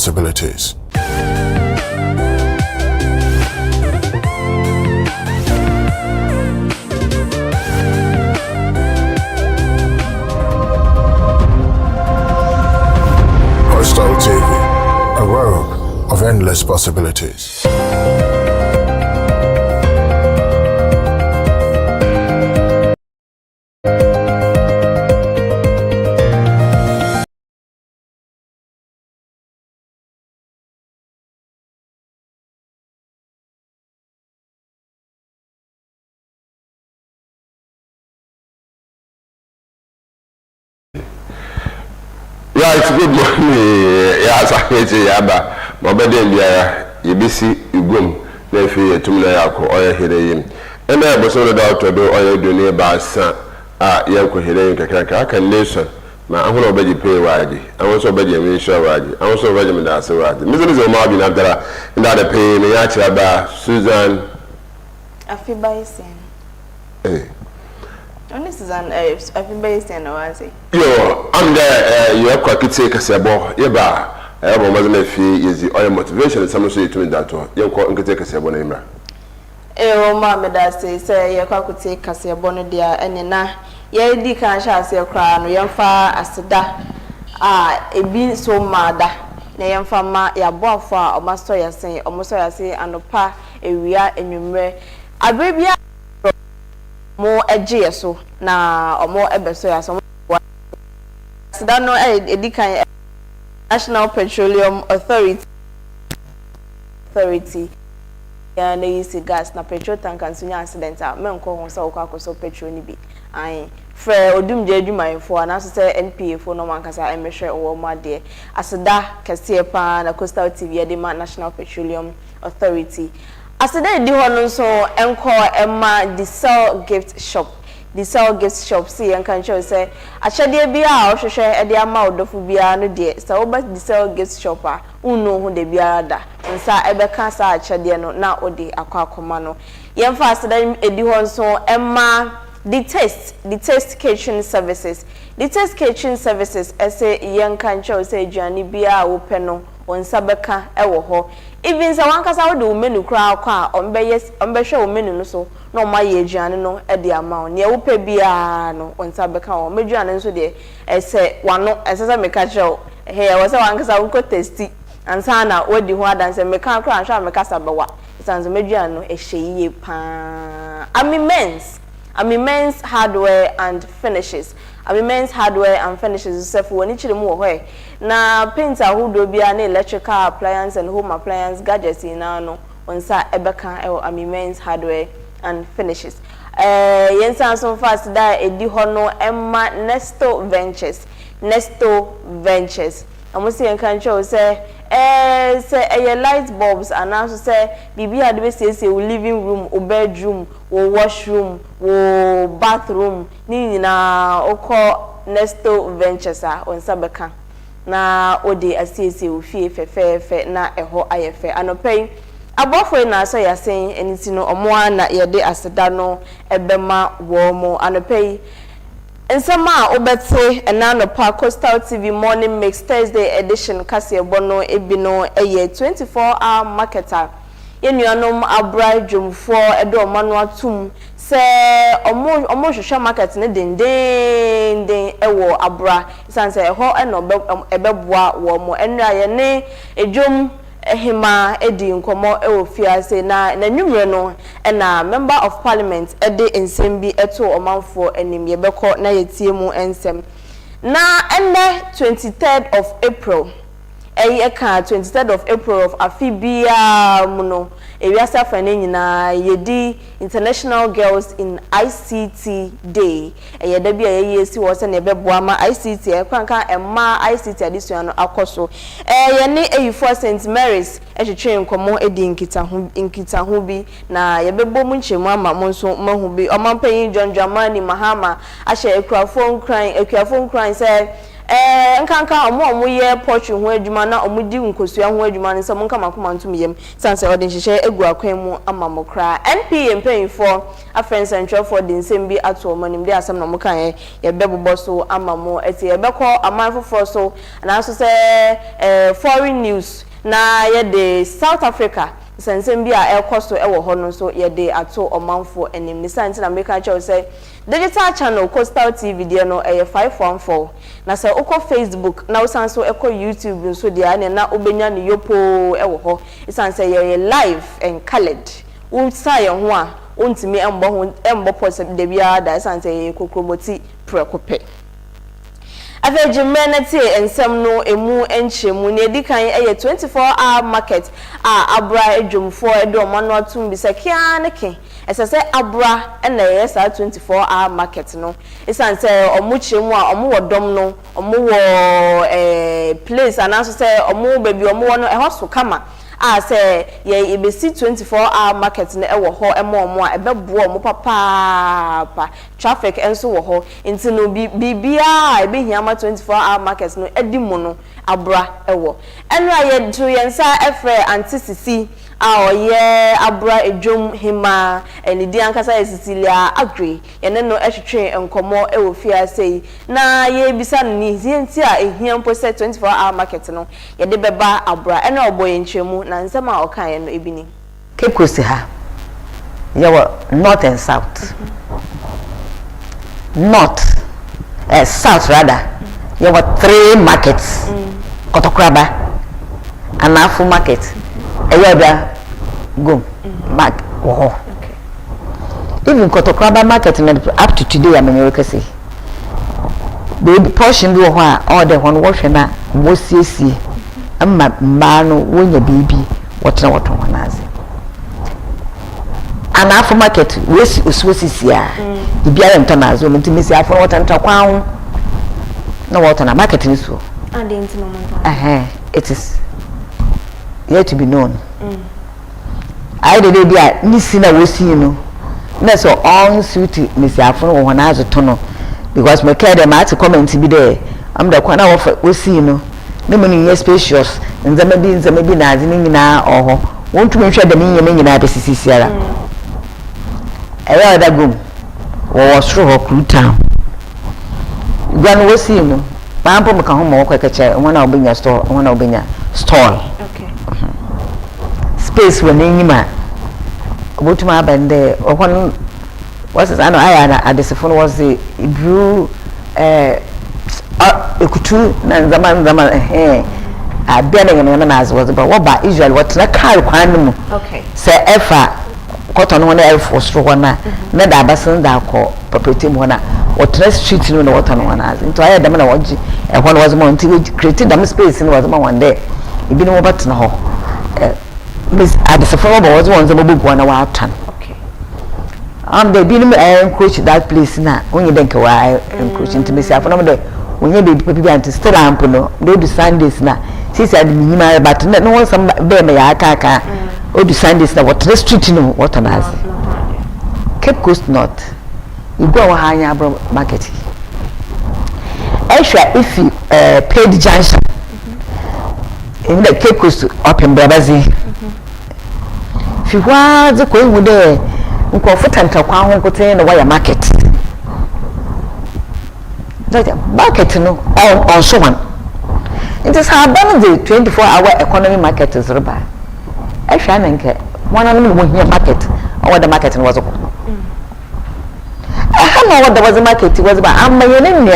possibilities. THURSADAY TV, a world of endless possibilities. Right, good morning. Yes, I hate you, Araba. My bedroom, you busy, you go. Nefi, to me, or here. And I was ordered out to do all you nearby, son. Yanko here, I can listen. My uncle already pay Wadi. I was already a minister Wadi. I was already a minister Wadi. Mrs. Marvin after that, pay me, Araba, Susan. AFIBA, ESSIEN. This is an AFIBA, ESSIEN, I say. Yo, I'm there. You have quite take a sabo. Yeba, I have a mother fee is the oil motivation. Someone say to me that you can take a sabo name. Mamma, that say, you could take a sabo, dear, and na. Ye di can shall say a crown, young far as da. It be so mad. Nayam fama, ya bofa, or master, ya say, or master, ya say, and a pa, a real and you may. A baby more edgy so na or more ebeso so that no a National Petroleum Authority ya na use gas na petrol tank and sunya accident men ko ho so so petrol ni bi ai frɛ odum je adwuma info na so say NPA fo no man kasa emehwe wo ma de aseda kese pa na Coastal TV de ma National Petroleum Authority. Aseda di hono so enko emma the sell gift shop. The sell gift shop see en kan show say achade bia a ohwehwe e de ama odofo bia no de say oba the sell gift shop a unu hu de bia da nsa ebeka sa achade no na odi Aquah-Amoah no yemfa aseda edi hon so emma the taste kitchen services. The taste kitchen services say yen kan show say aduane bia wo pe no onsa beka e wo ho. Even so one kasa wo menu kra kwa onbehwe wo menu no so no ma ye aduane no e de amount ne wo pe bia no onsa beka wo meduane nso de ese wano ese meka chew he wo se one kasa wo ko tasty ansa na wo di ho adanse meka kra anhwa meka sabewa sanzo meduane no e hye pa men's hardware and finishes. Men's hardware and finishes self woni chire mu wo he na painter hudo bia na electrical appliance and home appliance gadgets na no onsa ebeka e men's hardware and finishes. Yensa so fast da edi ho no emma Nesto Ventures amusi enkan show say say light bulbs and also say bibi ade say living room or bedroom or washroom or bathroom ni na oko Nesto Ventures on sabeka na ode asiesi ofie fefefe na eho ayefe anopai abofo na so ya sen eniti no omo na yede aseda no ebema wo mo anopai Nsema obetse enano pa Coastal TV morning mix Thursday edition kase bono ebino eye 24-hour marketer yenuanom abra dwumfo edo manu atum se omo hwehwe market ne den ewo abra sanse eho eno ebeboa wo mo enra ye ne edwum ehima edi nkomo ewofiase na nwumre no na member of parliament ede ensem bi eto omanfo anim yebekọ na yetie mu ensem na ende 23rd of April eka 23rd of April of AFIBA muno ewiasa fane nyina yedi International Girls in ICT Day eyeda bia yesi wo se na ebeboa ma ICT ekwanka emma ICT adisua no akoso yene Eyifua St Mary's ehwetwe nkomo edi nkita ho bi na yebebo mu nchemu ama mo nso mahu bi omampanyin John Dramani Mahama ahye ekrafo nkran se nkanka omo ye poetry ho adwuma na omo di nkosua ho adwuma nso mo nka makoma ntum yem sanse odi nhihye egu akwan mu amamokra NPA mpanyfo afrens and for the nsem bi ato omo nim de asem na mo kan ye bebobo so amamo eti ye beko amanfo so na aso se foreign news na ye de South Africa sensem bi a ekoso ewo ho no so ye de ato omanfo enim ni sanse na make sure say digital channel Coastal TV dia no 514 na se uko Facebook na usanso eko YouTube nso dia na obenya ne yopo ewo ho isanse ye live and colored unsa ye ho a ontimi embo pose de bia da isanse ye kokromoti prekope Aveji menete ensem no emu enchemu ne edikan 24-hour market abra edwumfo edo manu atum bi se kia ne ke esese abra na yesa 24-hour market no isanse omuchemu a omu wodom no omu wo place anaso se omu baby omu wo no ehoso kama say ye ebesi 24-hour market na ewo ho emo a ebebo omo papa traffic enso wo ho nti no bibia ebehia ma 24-hour market no edimu no abra ewo enra ye to yensa efre antisisi oye abra ejum hima enidi ankasa ye Cecilia agri yene no ehwetwe enkomo ewo fia sei na ye bisa ni nti a ehia mpo se 24-hour market no ye de beba abra ena oboye nchemu na nsema okan ye no ebini Cape Coast ha yawa north and south north south rather yawa 3 markets Kotokraba Anafu market Eyabia go back okay. Even Kotokraba market up to today I mean you say the portion do all the one wash na mo siesie amma ma no wonya baby what na wanazi Anafu market we oswosisia e bia enta na zo ntimi si afọ what enta kwan na what na market ni so and the it is yet to be known. I did it Nissina was seen no. That's all on suit Miss Afro when I was a tunnel because my care them to comment to be there. I'm the corner of we see no. No many spacious and the maybe Nazin now or won't to make sure the meaning in the Sierra. I rather go or through her crew town. Gone was seen no. Pampo mka ho mo kwekache wona obenya store wona obenya stall okay space when nyima obotuma abande ohon was ano aya at the phone was the brew ekutu na zaman abia na na as was but what ba usually what na car kwan mu okay say efa cotton wona elfo store na na da basin da ko property mu na what street no na what no na as into aya dem na woji ehon was mo nti create dem space no was mo one day ebi no bat na ho miss at the phone was one ze bobu na wa atan okay they be no coach that place na onye denk wa coach nti miss afo no de onye be people be anti still amp no they do Sundays na since I minima but no one some be me ya aka o do Sundays na what street no what na as Cape Coast North you go hanya bro market extra if you paid junction in the Cape Coast up in Brabazi if you want the coin with the uncomfortable kwa ho kote na wire market that market no on so one it is how done the 24-hour economy market is riba extra nanke one of them market or the market was I know what there was a market was about. I'm my enemy.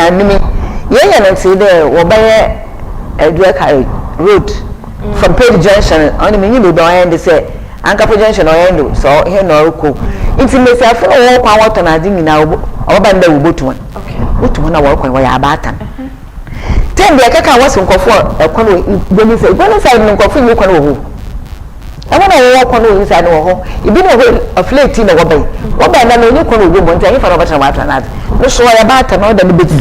Yeah, and say there will buy a direct road from Page Junction. Only me, you don't they say Anchor Junction or Endo. So here no cool. It's in the self all power to nothing now. Our band will go to one. Okay, what one hour when we are batan. Then the Kaka was on for a corner when you say, when I say no coffee, you can. I want to walk on inside no home. You been a flat in a way. What by now you can go one time for a better matter. No so about another bit.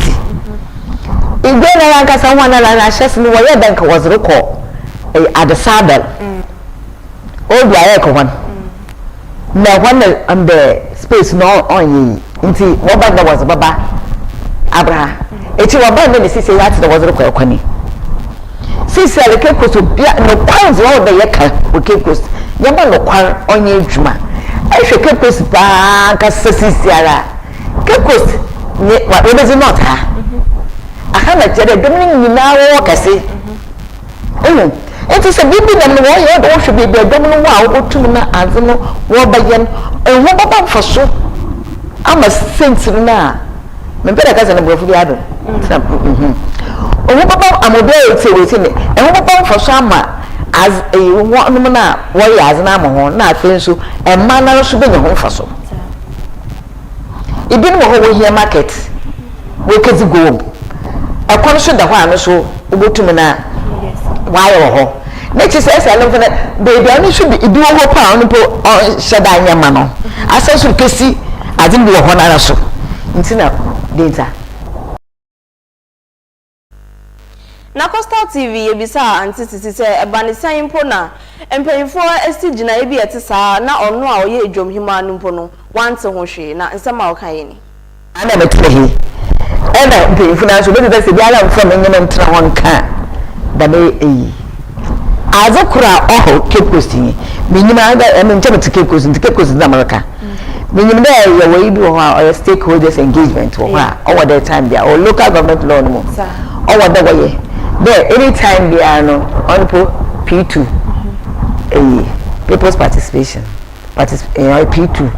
If then I got someone and I just knew where bank was recall at the saddle. Oh, the echo one. Now one on the space no on ye. Indeed, what bad was Baba Abraham. eti wa ba ne sisi ya te wazoro kwa kwani sisi ale Cape Coast bia no kwanzo wo be yeka o Cape Coast yamba no kwan onye adwuma ehwe Cape Coast ba ka sisi ara Cape Coast ne wa be not ha aha na jere domini nyina wo kase enti se bibi na no ye do hwe bibi domini wo otum na azeno wo bayen enho baba mfaso ama sense na me bere ka se na brofu bi ado owo baba amobe ete ne enho baba mfaso ama as wo no na wo ya azena mo ho na afenso emma na so be ne ho mfaso ibin mo ho wo here market we kezi go akwan so da ho ano so obotum na why ho na chi say say love na baby ani should be idu ho pa on po sheda nyama no asaso kesi adin bi ho na so ntina data na Coastal TV yebisa anti titi se ebanisan mpo na empanyifo esti gina ebi etisa na ono a oye edwomhima anu mpo no wante ho hwe na nsema o kan ni ana metrehi ena empanyifo na so be be se biala mfo me nyem ntra ho nka da me azokura oho Cape Coast ni menyima da enche Cape Coast na America menyima da ye we bi ho a stakeholders engagement ho a over the time there or local government law no over the way there anytime they are no on P2 people's participation P2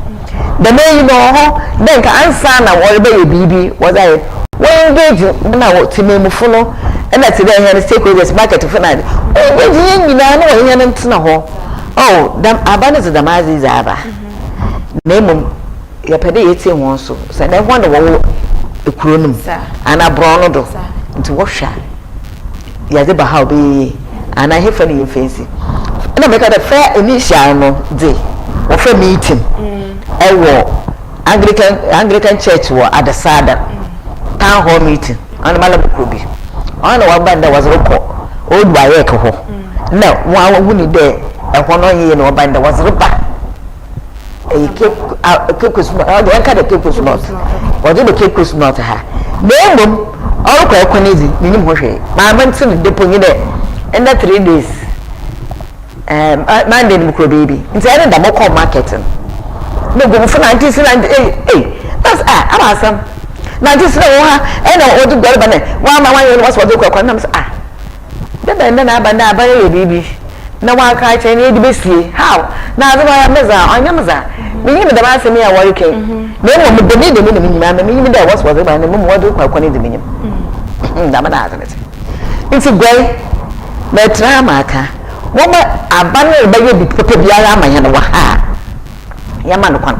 the may you know then ka answer na what be bibi was I when engage na what team follow and that's the here stakeholders market for na we you na no here ntina ho oh them abanes the mazi zaba name ya pede yeti won so say na won wo ekuro num ana bro no do nti wo hwa ya de ba how be ana hefa ni fancy na make the fair initial no dey wo fa meeting ewo Anglican church wo at the Sada town hall meeting on malabu kobi on wa banda was roko old baye ko ho na wa wuni de ehwo no ye no banda was ropa Cape Coast I ka de Cape Coast North o de Cape Coast North ha demom all kwa ekonezi minim ho hwe ma mantin depo nyi de in that 3 days Monday ni ko baby nti ene da mo call marketing no go for 1998 that's abasam 1998 ha ene o du gore bane wa ma wan was what kwa nam bebe na abanda abare baby na wa ka che ni de besie how na azu ya meza onyamza minim da ba asemi ya wori ken me mo de ni nyima me minim da was what bane mo wo du kwa ni de minim da ma na atanete nti gwe me trama aka wo ma abane ba ye bi pepe biara amanya no wa ha yama no kwan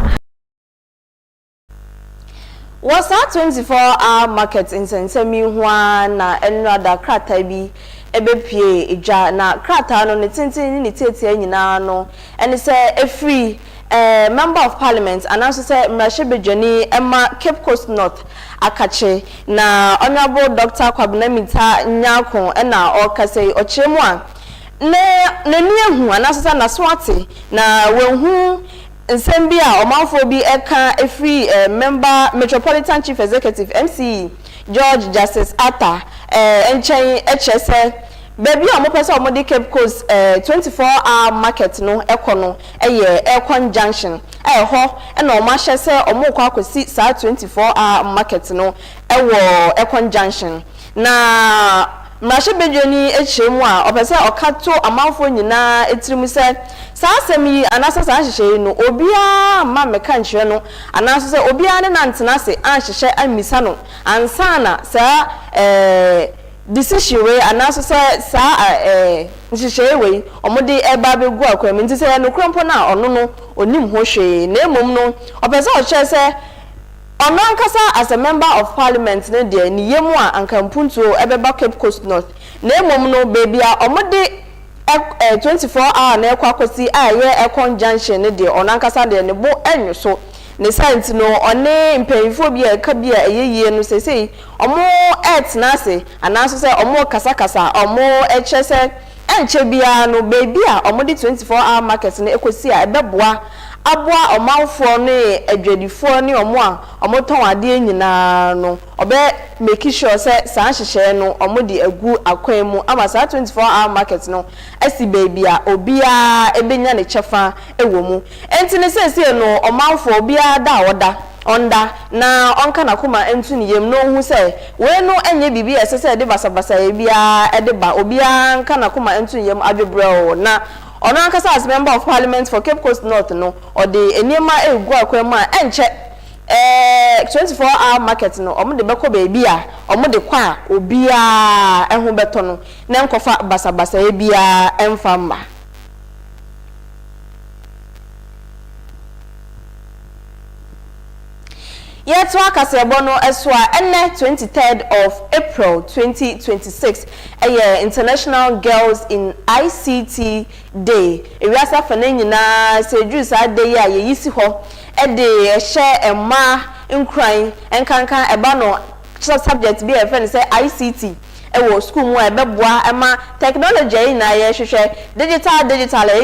was that 24-hour market in Sensemi Hua na enrada krata bi ebepie eja na krata no ne tintin ni tete nyina no ene se free member of parliament and also say Mrashebejani Emma Cape Coast North akache na honorable Dr. Kwabunamita Nyako ena okase ochemu a ne niehu anasa na swati na wenhu nsem a omanfo bi eka free member Metropolitan Chief Executive MC George Justice Atta enchen HSL baby a mo pese o mo de Cape Coast 24-hour market no ekono eye Ekon Junction ho na o ma hye se o mo kwa akosi sa 24-hour market no ewo Ekon Junction na Mrashebejani echemu a opese okato amanfo nyina etirimu se sa asemi anasa sa hyehyɛ no obia ma meka nkyerɛ no anasa se obia ne nantena se anhyehyɛ amisa no ansana sa decision we anasa se sa nhyehyɛ we omode eba begu akwam nti se no krompo na ono no onim ho hwe na emom no opese o kyerɛ se ono ankasa as a member of parliament ne de ni yemu a ankampuntuo ebeba Cape Coast North na emom no baby a omode 24-hour na ekwakosi aye Ekon Junction ne de ono ankasa de ne bo enyo so ne site no one mpanyifo bi eka bi a eyeye no sesei omo et na ase anaso se omo kasakasa omo echese enche bia no baby a omode 24-hour market no ekosi a ebeboa aboa omanfo ne adwadifo ne omo a omoton ade nyina no obe make sure say san hyehye no omode agu akwan mu ama sa 24-hour market no esi baby a obia ebenya ne chefa ewo mu enti ne sese no omanfo obia da woda onda na onka na kuma entu ni yem no hu se we no enye bibi esese de basabasa ebia edeba obia nka na kuma entu yem adwebrɛ na ono ankasa as member of parliament for Cape Coast North no or the enema egu akwama enche 24-hour market no omo de beko baby a omo de kwa obia ehu beto no na nkofa basabasa ebia emfamba. Yet wakasebo no eswa ene 23rd of April 2026 International Girls in ICT Day. Ewiasa fane nyina seju sa day a yeyisi ho e de ehye ema nkran enkankan eba no subject be e fe say ICT ewo school mu ebeboa ema technology na ye hwehwe digital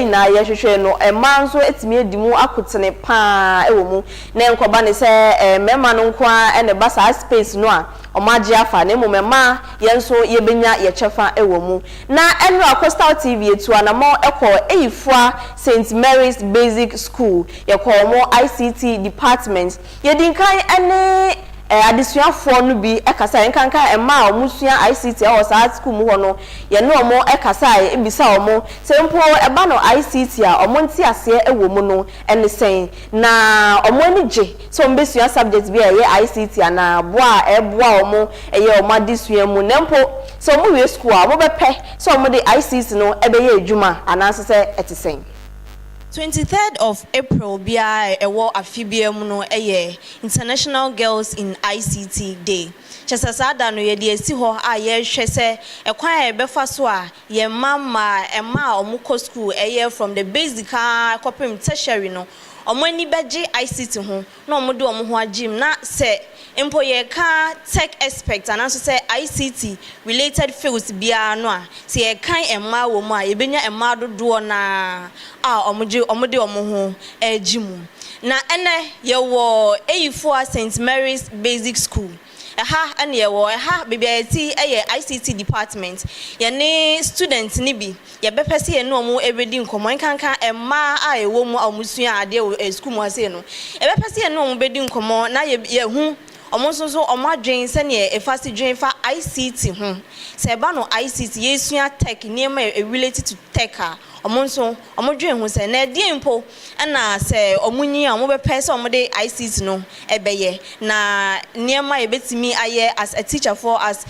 na ye hwehwe no ema nso etimi edimu akotene pa ewo mu na enkoba ne se mema no nkoa ene basa space no a omaje afa na mema yenso yebenya ye chefa ewo mu na enra Coastal TV etu anamo eko Eyifua St Mary's Basic School ye ko mo ICT department ye dinkan ene adisuafo no bi ekasa enkanka ema omusua ICT e wosa school mu ho no ye no omo ekasa ebisa omo sempo eba no ICT a omo nti ase ewo mu no ene sen na omo ani je so mbesua subject bi ye ICT na boa eboa omo eye omo adisua mu nempo so omo we school a omo bepe so omo de ICT no ebe ye adwuma anase se etisen 23rd of April bia ewo AFIBA mu no International Girls in ICT Day. Chesasa da no ye de esi ho a ye hwe se ekwan e befa so a ye mama ema omuko school from the basic kopim tertiary no omani beje ICT ho na omude omo ho agim na se empo ye ka tech aspect and also say ICT related fields bia no a se ye kan ema wo mu a ye benya ema dodo na omude omo ho agimu na ene ye wo Eyifua St Mary's Basic School ane ye wo BBIT ICT department ye ne students ni bi ye bepese ye no omo ebedi nkomo nkankan ema a ewo mu amusua ade school mu ase no ye bepese ye no omo bedi nkomo na ye hu omo so omo adwen se ne efasi dwen fa ICT hu se ba no ICT ye sua tech niema related to tech omo so omo dwen hu se na die mpo na se omo nyi omo bepe se omo de ICT no ebeye na niema ebetimi aye as a teacher for as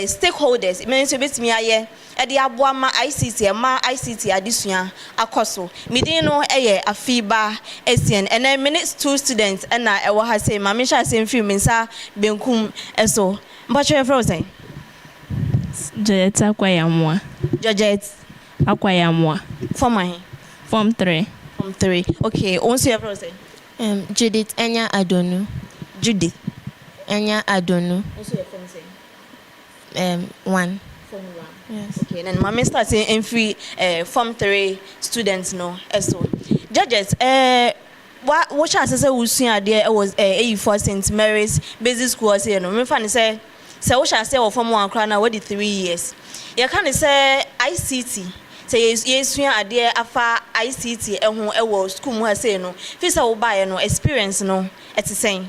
stakeholders means ebetimi aye edi aboa ma ICT ma ICT adisua akoso midin no AFIBA ESSIEN and minutes 2 students na ewo ha say ma me sha say film nsa benkum eso mpacho e frozen Georgette Aquah-Amoah. Georgette Aquah-Amoah. Form 3. Okay, once you frozen. Judith Enya Adonu. Judith Enya Adonu. also your form say 1. Form 1. Yes. Okay, then mama starting in free Form 3 students no eso. Judges what shall I say usua there was Eyifua St Mary's Basic School say no me fan say what shall I say of Form 1 na what the 3 years. You can say ICT say yesua ade afa ICT ehun ewo school mu ha say no fi say wo buy no experience no etisɛn.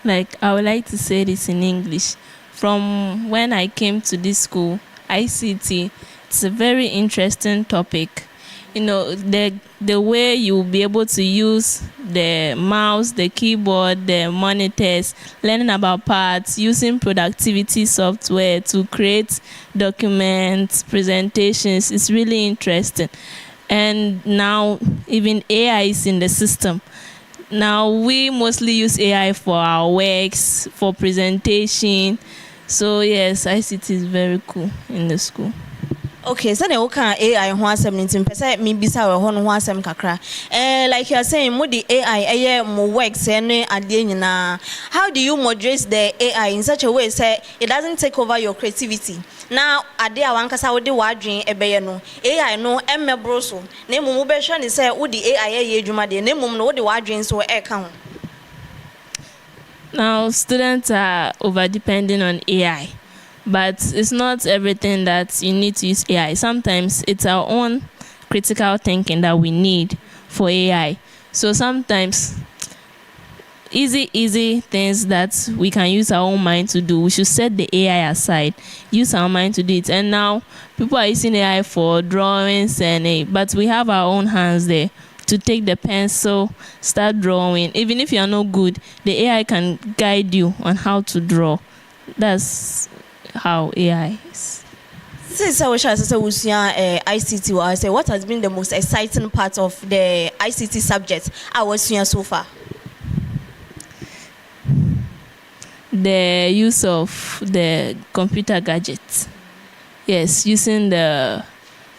Like, I would like to say this in English. From when I came to this school, ICT, it's a very interesting topic. You know, the way you'll be able to use the mouse, the keyboard, the monitors, learning about parts, using productivity software to create documents, presentations, is really interesting. And now even AI is in the system. Now we mostly use AI for our works, for presentation. So yes, ICT is very cool in the school. Okay, so the okay AI ho asem ntim pese me bisa we ho no ho asem kakra. Like you are saying, mo the AI mo works any ade nyina. How do you moderate the AI in such a way say it doesn't take over your creativity? Now ade a wankasa wo de wadwen ebeye no AI no emmebro so. Na emum wo be hwe ne say wo the AI ye adwuma de na emum no wo de wadwen so e ka ho. Now students are over depending on AI. But it's not everything that you need to use AI. Sometimes it's our own critical thinking that we need for AI. So sometimes easy things that we can use our own mind to do, we should set the AI aside, use our mind to do it. And now people are using AI for drawings but we have our own hands there to take the pencil, start drawing. Even if you are not good, the AI can guide you on how to draw. That's how AI is. Since I was ICT, I say what has been the most exciting part of the ICT subject I was here so far? The use of the computer gadgets. Yes, using the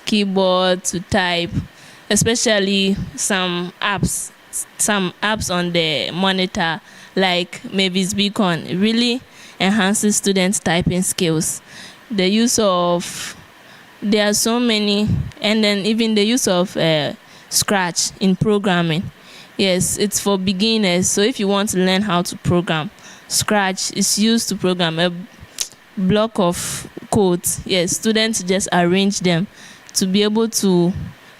keyboard to type, especially some apps on the monitor like Mavis Beacon. It really enhances students' typing skills. The use of, there are so many, and then even the use of Scratch in programming. Yes, it's for beginners. So if you want to learn how to program, Scratch is used to program a block of codes. Yes, students just arrange them to be able to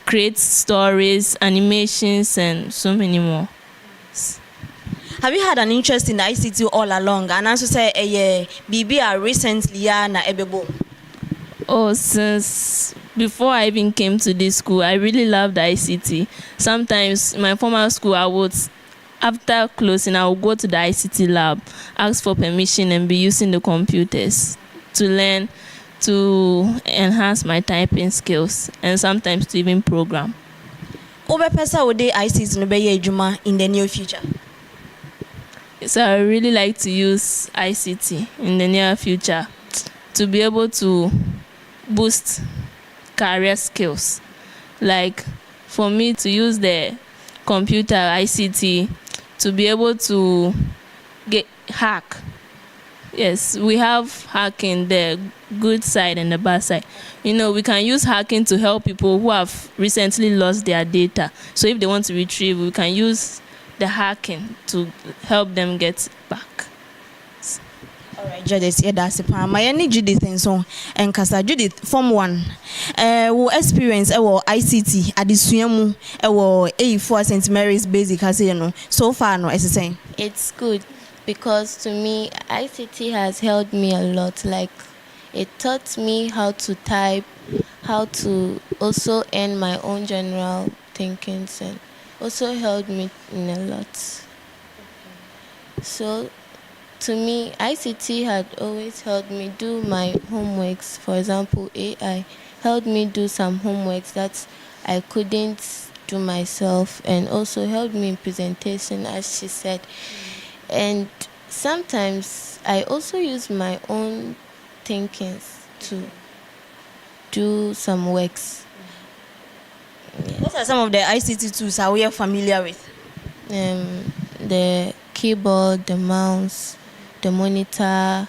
create stories, animations, and so many more. Have you had an interest in ICT all along? And also say BBR recently na ebebo. Oh, since before I even came to this school, I really loved ICT. Sometimes in my former school, after closing, I would go to the ICT lab, ask for permission, and be using the computers to learn, to enhance my typing skills, and sometimes to even program. Pesa would ICT no be ejuma in the near future? So I really like to use ICT in the near future to be able to boost career skills. Like for me to use the computer ICT to be able to hack. Yes, we have hacking, the good side and the bad side. You know, we can use hacking to help people who have recently lost their data. So if they want to retrieve, we can use the hacking to help them get back. All right, Judith, yeah, that's it. My name Judith and so and Kasa Judith Form 1. We experience ICT at the Suyamu Eyifua St. Mary's Basic as you know. So far, no, as I say. It's good because to me, ICT has helped me a lot. Like, it taught me how to type, how to also earn my own general thinkings, and also helped me in a lot. So, to me, ICT had always helped me do my homeworks. For example, AI helped me do some homeworks that I couldn't do myself, and also helped me in presentation, as she said. And sometimes I also use my own thinkings to do some works. Yeah. What are some of the ICT tools are we familiar with? The keyboard, the mouse, the monitor,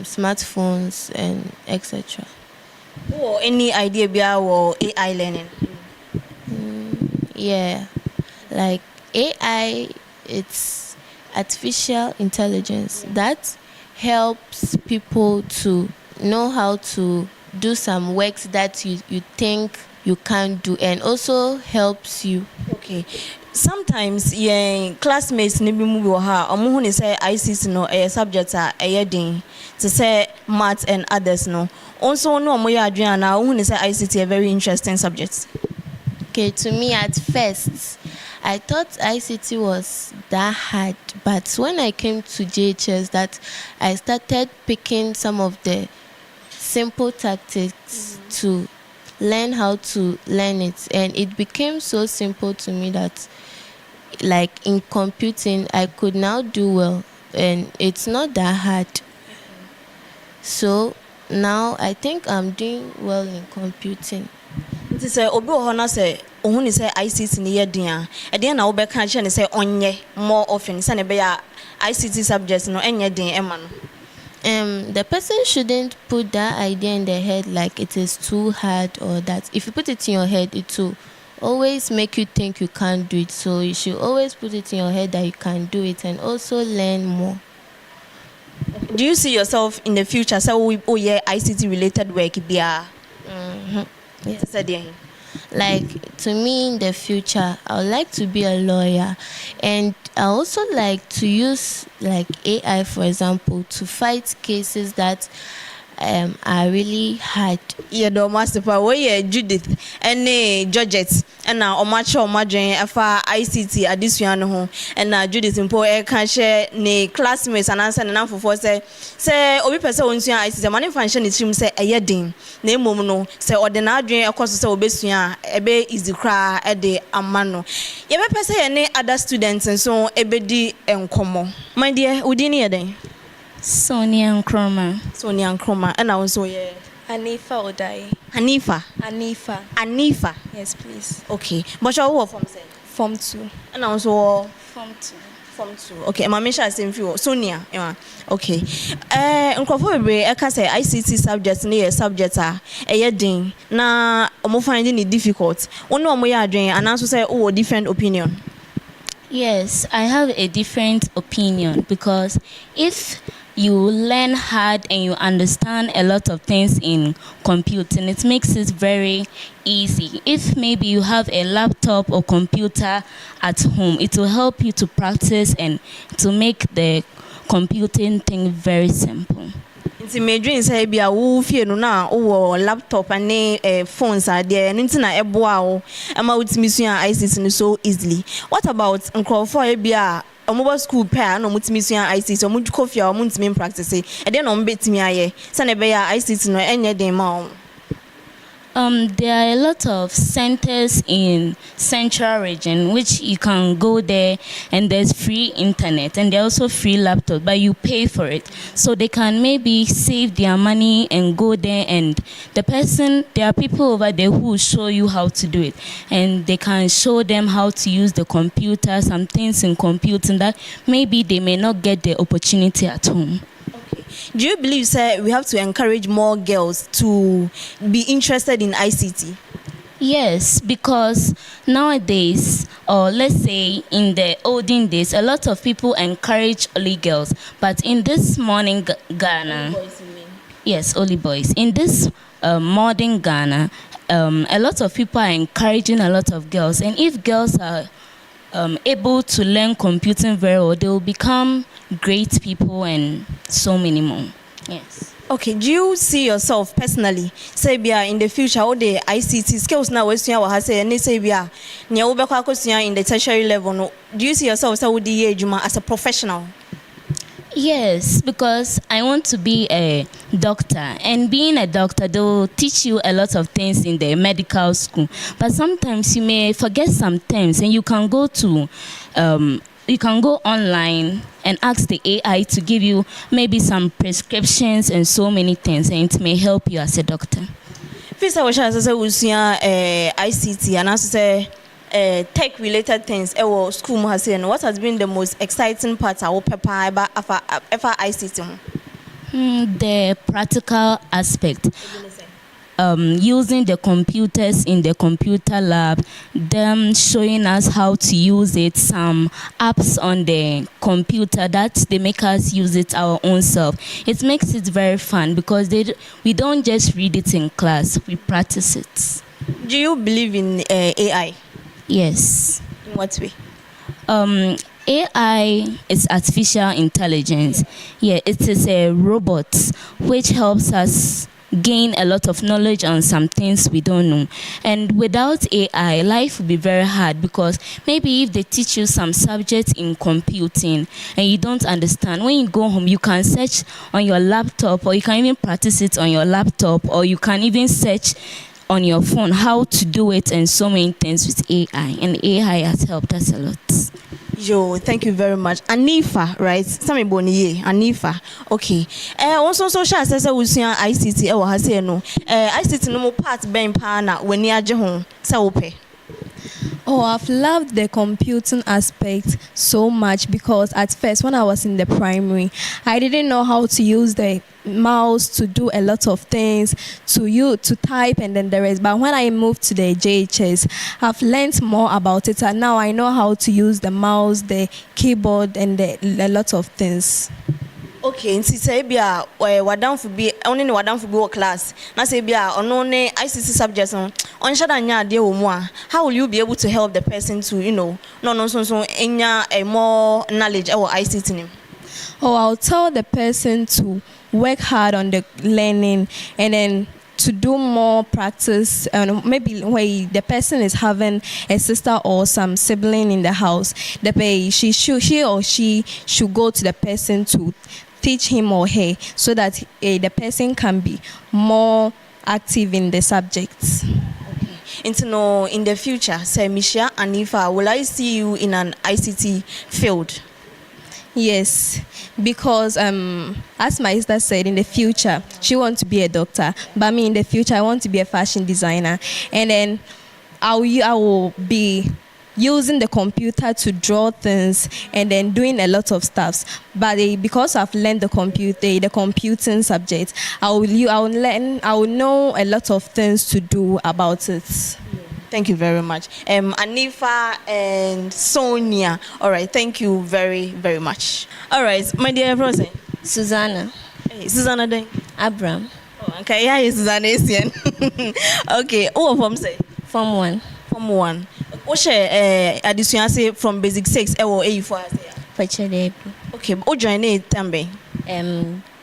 smartphones, and etc. Or any idea about AI learning? Yeah, like AI, it's artificial intelligence that helps people to know how to do some works that you think you can't do, and also helps you. Okay. Sometimes classmates ne bi mu bi ha omo hu ne say ICT no subject a din to say math and others no. Also no omo ya adwen na hu ne say ICT a very interesting subject. Okay, to me at first I thought ICT was that hard, but when I came to JHS that I started picking some of the simple tactics to learn how to learn it, and it became so simple to me that like in computing I could now do well, and it's not that hard. So now I think I'm doing well in computing. It is a obi ohona say ohun say ICT ni yedin a den na wo be kan che say onye more often say ne be ya ICT subjects no enye den ema no. The person shouldn't put that idea in their head like it is too hard or that. If you put it in your head, it will always make you think you can't do it. So you should always put it in your head that you can do it and also learn more. Do you see yourself in the future? So yeah, ICT related work be a yes. Like to me in the future, I would like to be a lawyer, and I also like to use like AI, for example, to fight cases that are really hard. Yeah, the master power. Yeah, Judith and Georgette and now Omacho Omadren afa ICT addition ho and Judith mpo can share ne classmates and answer na for say obi pese wonsua ICT mani function is him say eyedin na emom no say ordinary akoso say obesua ebe easy kra e de amano ye be pese ye ne other students nso ebedi enkomo my dear udini yeden Sonia Nkrumah. Sonia Nkrumah. And I also, yeah. Hanifa Odai. Hanifa. Yes, please. Okay. But you're what from say? Form 2. And I also Form 2. Form 2. Okay. My mission is same for Sonia. Yeah. Okay. Nkrumah be I can say ICT subjects near subjects are din na omo finding it difficult. Ono omo ya adwen and also say different opinion. Yes, I have a different opinion because if you learn hard and you understand a lot of things in computing, it makes it very easy. If maybe you have a laptop or computer at home, it will help you to practice and to make the computing thing very simple. Nti me dream say bia wo fie no na wo laptop and phones are there nti na eboa wo ama utimi sua ICT no so easily. What about Nkrumah bia omo school pair no mutimi sua ICT omo kofia omo ntimi practice e dey no mbetimi aye say na be ya ICT no enye den ma o. There are a lot of centers in Central Region which you can go there and there's free internet and there's also free laptop, but you pay for it. So they can maybe save their money and go there, and there are people over there who will show you how to do it, and they can show them how to use the computer, some things in computing that maybe they may not get the opportunity at home. Do you believe, sir, we have to encourage more girls to be interested in ICT? Yes, because nowadays, or let's say in the olden days, a lot of people encourage only girls. But in this morning Ghana, only boys, you mean? Yes, only boys. In this modern Ghana, a lot of people are encouraging a lot of girls. And if girls are able to learn computing very well, they will become great people and so many more. Yes. Okay, do you see yourself personally, say bia in the future all the ICT skills now we sua wa say any say bia nya wo be kwa kosua in the tertiary level no, do you see yourself say wo di ejuma as a professional? Yes, because I want to be a doctor, and being a doctor, they will teach you a lot of things in the medical school. But sometimes you may forget some terms, and you can go online and ask the AI to give you maybe some prescriptions and so many things, and it may help you as a doctor. First, I wish I say we see ICT and also say tech related things. School has said, what has been the most exciting part of ICT? The practical aspect. Using the computers in the computer lab, them showing us how to use it, some apps on the computer that they make us use it our own self. It makes it very fun because we don't just read it in class, we practice it. Do you believe in AI? Yes. In what way? AI is artificial intelligence. Yeah, it is a robot which helps us gain a lot of knowledge on some things we don't know. And without AI, life will be very hard because maybe if they teach you some subjects in computing and you don't understand, when you go home, you can search on your laptop, or you can even practice it on your laptop, or you can even search on your phone how to do it and so many things with AI. And AI has helped us a lot. Yo, thank you very much. Anifa, right? Sami boniye, Anifa. Okay. Also social assessor usua ICT e wo ha se no. ICT no mo part ben pa na wani age ho se wo pe. Oh, I've loved the computing aspect so much because at first when I was in the primary, I didn't know how to use the mouse to do a lot of things, to type and then the rest. But when I moved to the JHS, I've learned more about it and now I know how to use the mouse, the keyboard and a lot of things. Okay, nti say bia wadanfo bi only ne wadanfo bi wo class. Na say bia ono ne ICT subjects on shada nya ade wo mu a, how will you be able to help the person to, no so enya a more knowledge about ICT nim? Oh, I'll tell the person to work hard on the learning and then to do more practice. Maybe when the person is having a sister or some sibling in the house, she or she should go to the person to teach him or her so that the person can be more active in the subjects. In the future, say Misha Anifa, will I see you in an ICT field? Yes, because as my sister said, in the future she wants to be a doctor, but me in the future I want to be a fashion designer, and then I will be using the computer to draw things and then doing a lot of stuff. But because I've learned the computing subject, I will know a lot of things to do about it. Thank you very much. Anifa and Sonia. All right, thank you very, very much. All right, my dear person. Susanna. Hey, Susanna then. Abraham. Oh, okay, yeah, Susanna ESSIEN. Okay, who from say? Form 1. Form 1. What share addition say from basic 6 or Eyifua say? Okay, who join it tambe?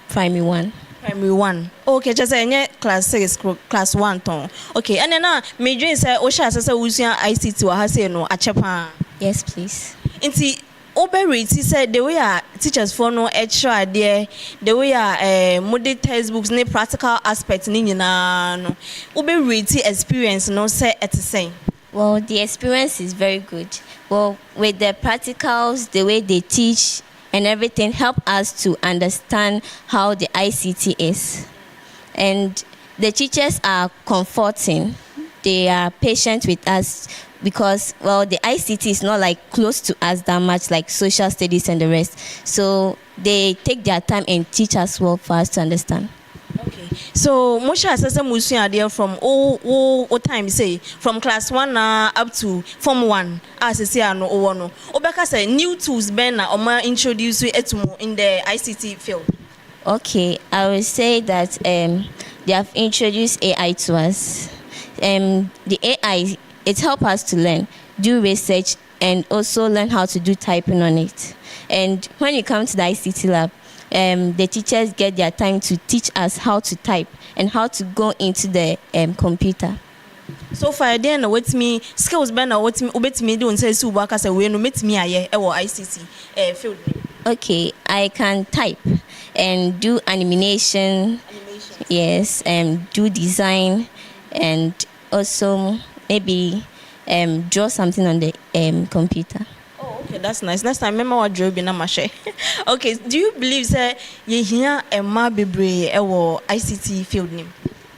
Primary 1. Primary 1. Okay, just say class 6, class 1 ton. Okay, and then me dream say o share say usua ICT wa ha say no achepa. Yes, please. Inti Oberate said the way our teachers for no extra there, the way our model textbooks ne practical aspects ni nyina no. Oberate experience no say at the same. Well, the experience is very good. Well, with the practicals, the way they teach and everything help us to understand how the ICT is. And the teachers are comforting. They are patient with us because, well, the ICT is not like close to us that much like social studies and the rest. So they take their time and teach us well for us to understand. Okay. So Moshe assessment musuya there from what time say from class 1 up to form 1 as say no no. Obeka say new tools ben na oma introduce you in the ICT field. Okay, I will say that they have introduced AI to us. The AI, it helps us to learn, do research, and also learn how to do typing on it. And when you come to the ICT lab, the teachers get their time to teach us how to type and how to go into the computer. So far, then what me skills ben what me ubet me do say so work as a way no met me aye e wo ICT field. Okay, I can type and do animation. Yes, do design and also maybe draw something on the computer. Okay, that's nice. Next time, remember what job na mashe. Okay, do you believe say ye hear a ma bebre ewo ICT field name?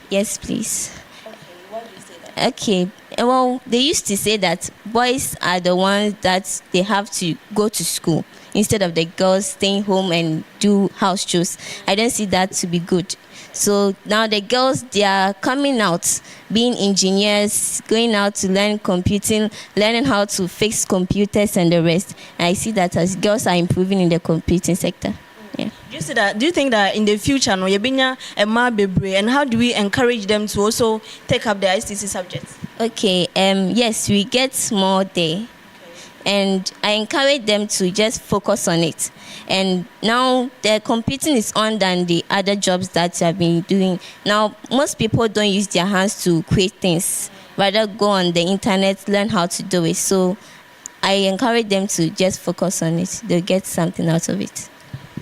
Yes, please. Okay, why do you say that? Okay, well, they used to say that boys are the ones that they have to go to school instead of the girls staying home and do house chores. I don't see that to be good. So now the girls, they are coming out, being engineers, going out to learn computing, learning how to fix computers and the rest. And I see that as girls are improving in the computing sector. Yeah. Do you see that? Do you think that in the future, no, yebinya a ma bebre, and how do we encourage them to also take up the ICT subjects? Okay. Yes, we get more there. And I encourage them to just focus on it. And now the computing is on than the other jobs that you have been doing. Now, most people don't use their hands to create things. Rather go on the internet, learn how to do it. So I encourage them to just focus on it. They'll get something out of it.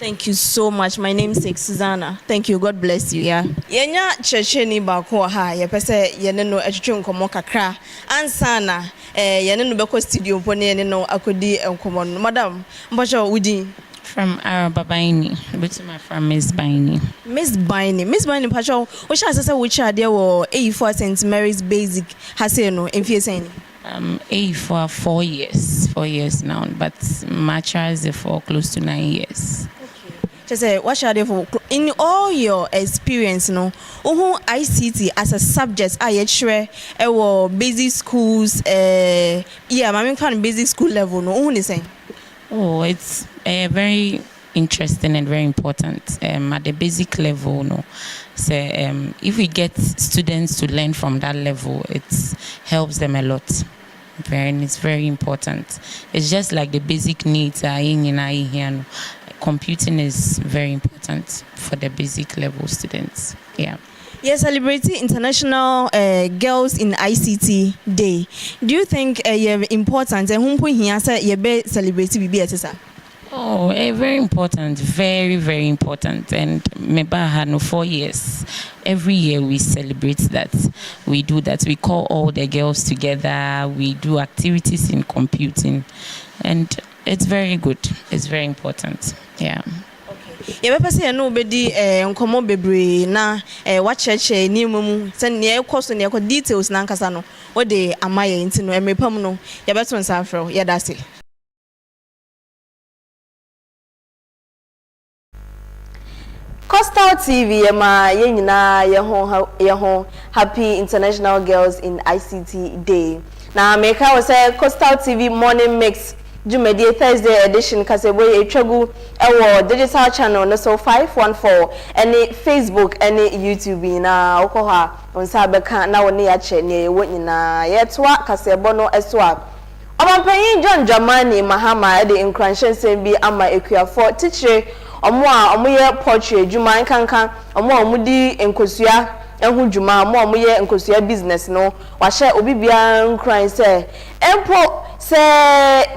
Thank you so much. My name is Susanna. Thank you. God bless you. Yeah. Yenya cheche ni bako ha. Yepese yene no echuchu nkomo kakra. Ansana yene no beko studio pone yene no akodi nkomo no. Madam, mbacho udi from Araba Binney. But my from Miss Binney. Miss Binney. Miss Binney pacho. Which has say which are there were Eyifua St. Mary's Basic hase no enfie saying. Eyifua 4 years. 4 years now, but Macha is for close to 9 years. Just say what shall they for in all your experience no ICT as a subject share basic schools yeah I mean kind of basic school level no saying. Oh, it's very interesting and very important at the basic level no. So if we get students to learn from that level, it helps them a lot. And it's very important. It's just like the basic needs here. Computing is very important for the basic level students. Yeah. Yes, celebrating International Girls in ICT Day. Do you think important and whom here say you be celebrating BBS? Oh, very important, very, very important. And maybe I had no 4 years. Every year we celebrate that. We do that. We call all the girls together. We do activities in computing. And it's very good. It's very important. Yeah. You ever say no bedi nkomo bebre na wacheche ni mumu send ne ekoso ne details na nkasa no wo de amaye nti no emepam no ye beto nsafro ye da se Coastal TV ma ye nyina ye ho Happy International Girls in ICT Day. Na America was say Coastal TV morning mix Jumedi Thursday edition kaseboye etwagu ewo digital channel no so 514 any Facebook any YouTube na okoha onsa beka na woni ya che ne ewo nyina yetwa kasebo no eswa Omampanyin John Dramani Mahama de Nkrumah sembi ama ekuafo teacher omo a omoye portrait juma nkankan omo di enkosua ehu juma omo ye enkosua business no wahye obibia Nkrumah say empo se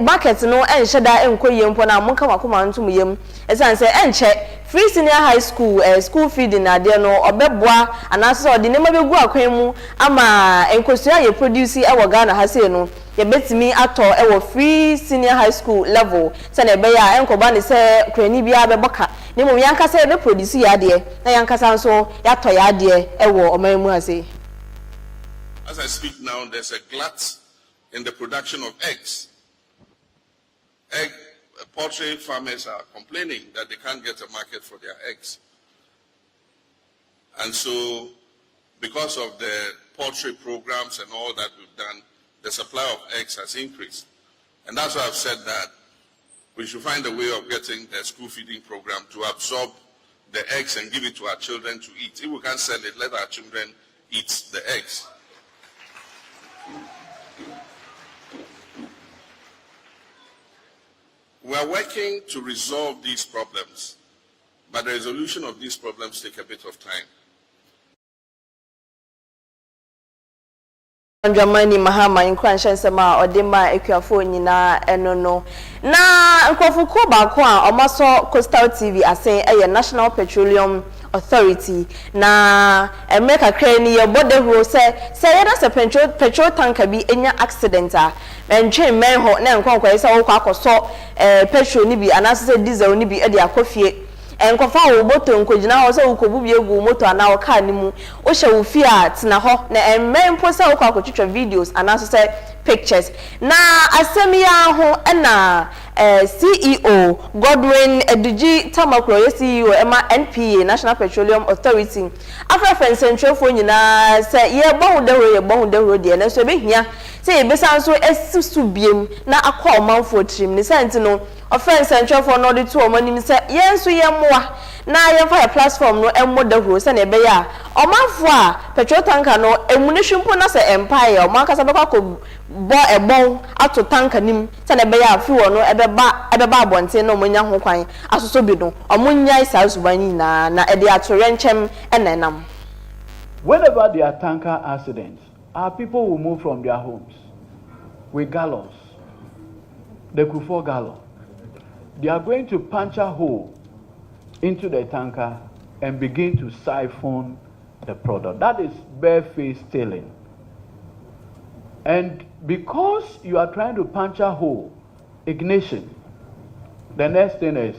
market no enhye da enkoye mpo na monka makoma ntum yem esan se enche free senior high school school feeding na de no obeboa anaso odi nema begu akwan mu ama enkosua ye produce ewo Ghana ha se no ye betimi ato ewo free senior high school level se na be ya enkoba ne se krani bia be boka nemu yankasa be produce ya de na yankasa so ya to ya de ewo omamu ase. As I speak now, there's a glut in the production of eggs. Poultry farmers are complaining that they can't get a market for their eggs. And so, because of the poultry programs and all that we've done, the supply of eggs has increased. And that's why I've said that we should find a way of getting the school feeding program to absorb the eggs and give it to our children to eat. If we can't sell it, let our children eat the eggs. We are working to resolve these problems, but the resolution of these problems take a bit of time. Dramani Mahama Nkrumah sema odema ekuafo nyina enono na nkrofuko ba ko a omaso Coastal TV asen eye National Petroleum Authority na emeka krani ye bode ro se yeda se petrol tanker bi enya accident a entwe men ho na nkwankwa se wo kwakoso petrol ni bi anase diesel ni bi e de akofie enkofa wo moto nkogina ho se wo kobubi egu moto ana wo car ni mu wo hye wo fi a tena ho na emmen po se wo kwakotwetwa videos anase se pictures na asemia ho na CEO Godwin Edigi Tamakro ye CEO ema NPA National Petroleum Authority afrefen centralfo nyina se ye bohu de de na so be hia se ye besan so esisu biem na Aquah-Amoah trim ni sent no offense centralfo no de to omanim se ye nso ye moa na ye fa platform no emmo de huro se na be ya omanfo a petrol tanker no emunehwimpo na se empire omankasa be kwa ko bo ebon ato tanker nim se na be ya fi wo no ebeba abonte no monya ho kwan asoso bi no omunya isa subani na ede atore nchem enenam. Whenever there are tanker accidents, our people will move from their homes with gallows. They could fall gallon. They are going to punch a hole into the tanker and begin to siphon the product. That is barefaced stealing. And because you are trying to punch a hole, ignition, the next thing is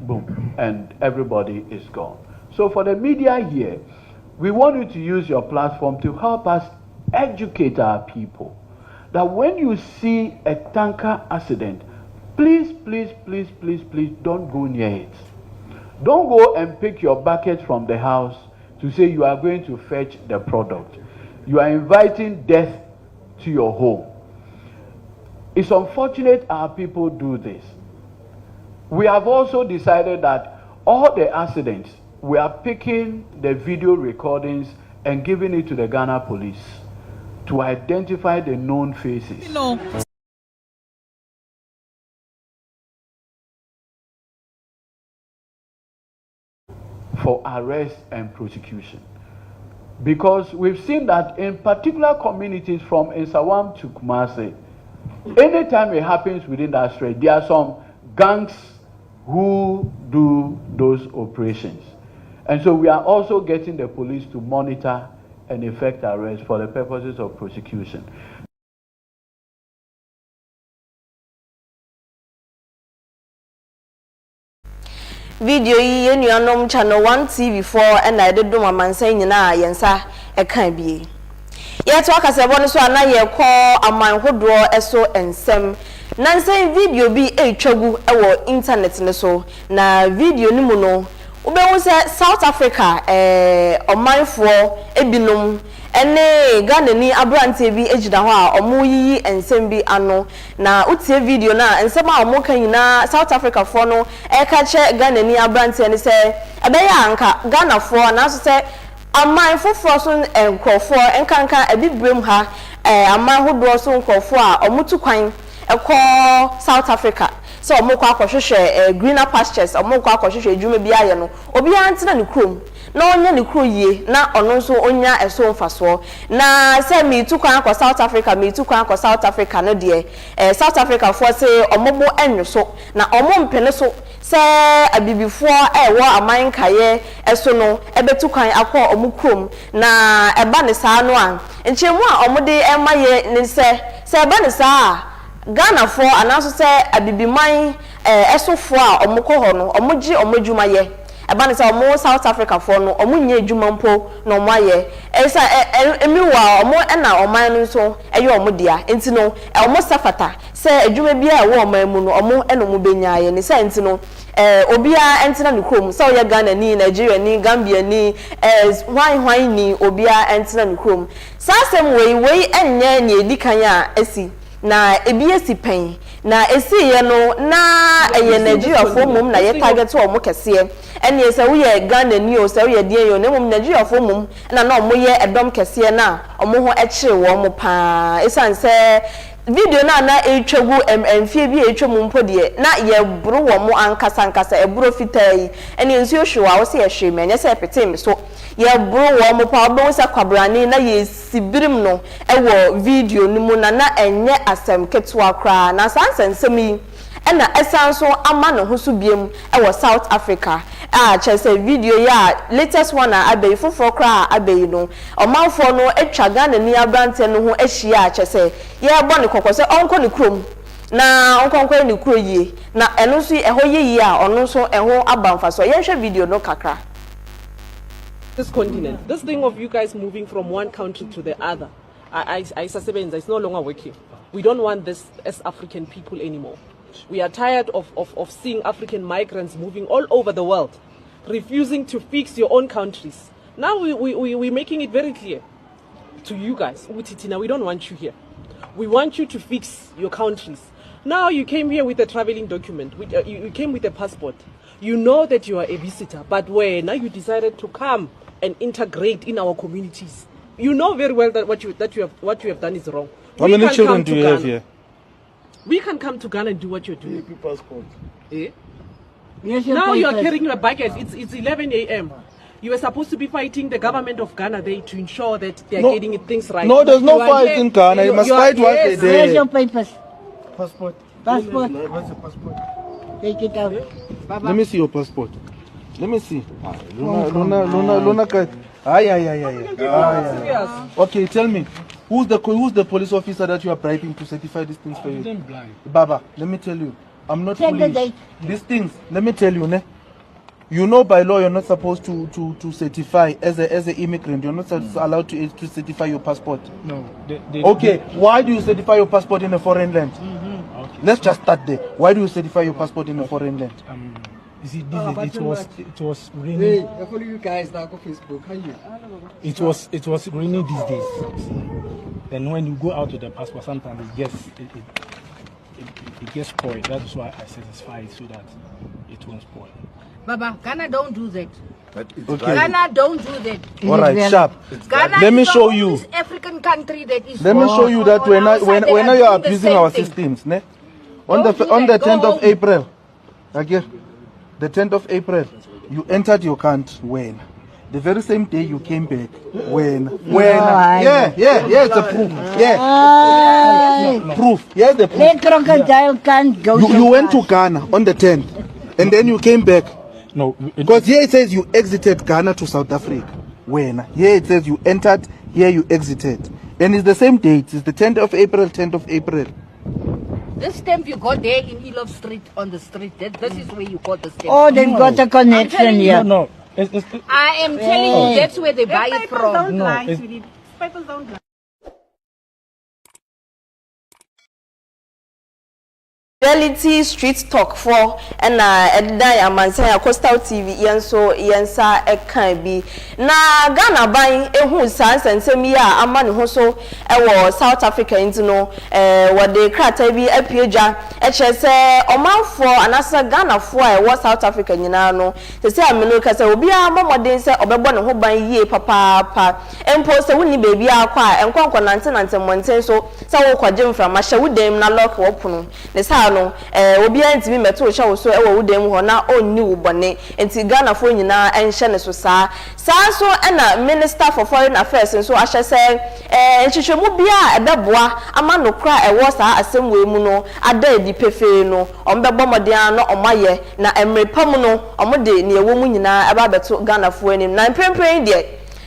boom, and everybody is gone. So for the media here, we want you to use your platform to help us educate our people that when you see a tanker accident, please, please, please, please, please don't go near it. Don't go and pick your bucket from the house to say you are going to fetch the product. You are inviting death to your home. It's unfortunate our people do this. We have also decided that all the accidents, we are picking the video recordings and giving it to the Ghana police to identify the known faces. For arrest and prosecution. Because we've seen that in particular communities from Nsawam to Kumasi, anytime it happens within that stretch, there are some gangs who do those operations. And so we are also getting the police to monitor and effect arrests for the purposes of prosecution. Video yi yenuanom channel 1 TV4 and I did do my man saying na yensa e kan bie. Yet wakasebo no so ana ye call aman hodro eso ensem. Nansen video bi etwagu e wo internet ne so na video ni mu no ubewu se South Africa omanfo ebinom ene Ghana ni abrante bi ejida ho a omo yiyi ensem bi ano na utie video na ensem a omo kan nyina South Africa fo no e ka che Ghana ni abrante ne se ebeya anka Ghana fo na so se aman foforo so enkrofo enkanka ebibrem ha aman hodo so enkrofo a omo tu kwan ekọ South Africa so omo kwa akohwehwe greener pastures omo kwa akohwehwe edwuma bi aye no obi antina ne krom na onya ne kro yie na ono so onya eso mfaso na se mi tu kwan akọ South Africa mi tu kwan akọ South Africa no de South Africa for say omobo enwo na omo mpene so se abibifo ewo aman kaye eso no ebetu kwan akọ omo krom na eba ne saa no an enchemu a omo de emaye ne se eba ne saa Ghana for anaso se abibiman esofo a omukọ ho no omugi omudwuma ye eba ne se omo South Africa for no omunye adwuma mpo na omo aye esa emiwa omo na oman no so eye omo dia enti no omo safata se adwuma bia wo oman mu no omo eno mu benyaye ne se enti no obia entina ne krom se oye Ghana ni Nigeria ni Gambia ni hwan ni obia entina ne krom sasem wei enye ne edikan a esi na ebi esi pen na esi ye no na eye Nigeria fo mum na ye target o mo kese ene ese wo ye Ghana ni o se wo ye die yo na mum Nigeria fo mum na o mo ye edom kese na o mo ho ekire wo mo pa esan se video na etwagu emfie bi etwemu mpo de na ye buru wo mo ankasa eburo fitai ene nsuo hwa wo se ye hwe me nya se petem so ye buru wo mo pa obo se kwabrani na ye sibirim no ewo video ni mu na enye asem ketwa kra na sansensem yi ena esan so ama no ho so biem ewo South Africa chese video ya latest one abey foforo kra abey no omanfo no etwa Ghana ni abrante no ho ehia chese ye bo ne kokose onko ne krom na onkonko ne kro yie na eno so eho yeyi a ono so eho abamfa so ye hwe video no kakra. This continent, this thing of you guys moving from one country to the other, it's no longer working. We don't want this as African people anymore. We are tired of seeing African migrants moving all over the world, refusing to fix your own countries. Now we're making it very clear to you guys, Utitina, we don't want you here. We want you to fix your countries. Now you came here with a traveling document, you came with a passport. You know that you are a visitor, but where now you decided to come and integrate in our communities. You know very well that what you have done is wrong. How many children do you have here? We can come to Ghana and do what you're doing. Passport. Eh? Now you are carrying your baggage. It's 11 a.m. You were supposed to be fighting the government of Ghana there to ensure that they are getting things right. No, there's no fight in Ghana. You must fight what they did. Where's your papers? Passport. Passport. Where's your passport? Take it out. Let me see your passport. Let me see. Luna. Okay, tell me, who's the police officer that you are bribing to certify these things for you? Baba, let me tell you, I'm not foolish. These things, let me tell you, ne? You know by law you're not supposed to certify as an immigrant. You're not allowed to certify your passport. No. Okay, why do you certify your passport in a foreign land? Okay. Let's just start there. Why do you certify your passport in a foreign land? You see, it was raining. Hey, I follow you guys now on Facebook. How you? It was raining these days. Then when you go out with the passport, sometimes it gets spoiled. That's why I satisfy it so that it won't spoil. Baba, Ghana don't do that. Okay. Ghana don't do that. All right, sharp. Ghana let me show you. African country that is. Let me show you that when you are abusing our systems, ne? On the 10th of April, again, the 10th of April, you entered your country when. The very same day you came back when yeah, it's a proof. Yeah. Proof. Here's the proof. Crocodile can't go. You went to Ghana on the 10th and then you came back. No, because here it says you exited Ghana to South Africa. When? Here it says you entered, here you exited. And it's the same date. It's the 10th of April, 10th of April. This stamp you got there in Elov Street on the street. This is where you got the stamp. Oh, they've got a connection here. No. I am telling you, that's where they buy it from. People don't lie. Reality street talk for and Amansa Coastal TV yensa ekan bi na Ghana ban ehu sans nsem ya amane ho so ewo South Africa intino wode krata bi apiedwa echese omanfo anasa Ghana fo ewo South Africa nyina no se ameno ka se obi amomode se obebo ne ho ban yie papa empo se woni bebi akwa enkonkon nante monten so se wo kwaje mframa hye wudem na lock wo pono ne sa no obi antimi meto hye wo so ewo wudem ho na onni wo bone enti Ghana fo nyina enhye ne so saa so na Minister for Foreign Affairs so ahye se enhwehwemu bia ebeboa ama no kra ewo saa asemwe mu no ada edi pefe no ombebo modern no omaye na emrepam no omode ne ewo mu nyina eba beto Ghana fo anim na prempren de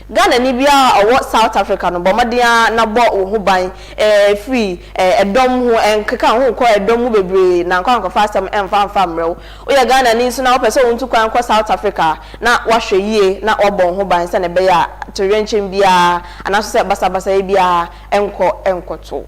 Ghana ni bia owo South Africa no bomadia na bo ho ban free edom ho enkeka ho ko edom mu bebre na nkwa fastem emfa mrew oya Ghana ni so na opese wontu kwan kwa South Africa na wahwe yie na obon ho ban se ne be ya torenchen bia anaso se basa bia enkoto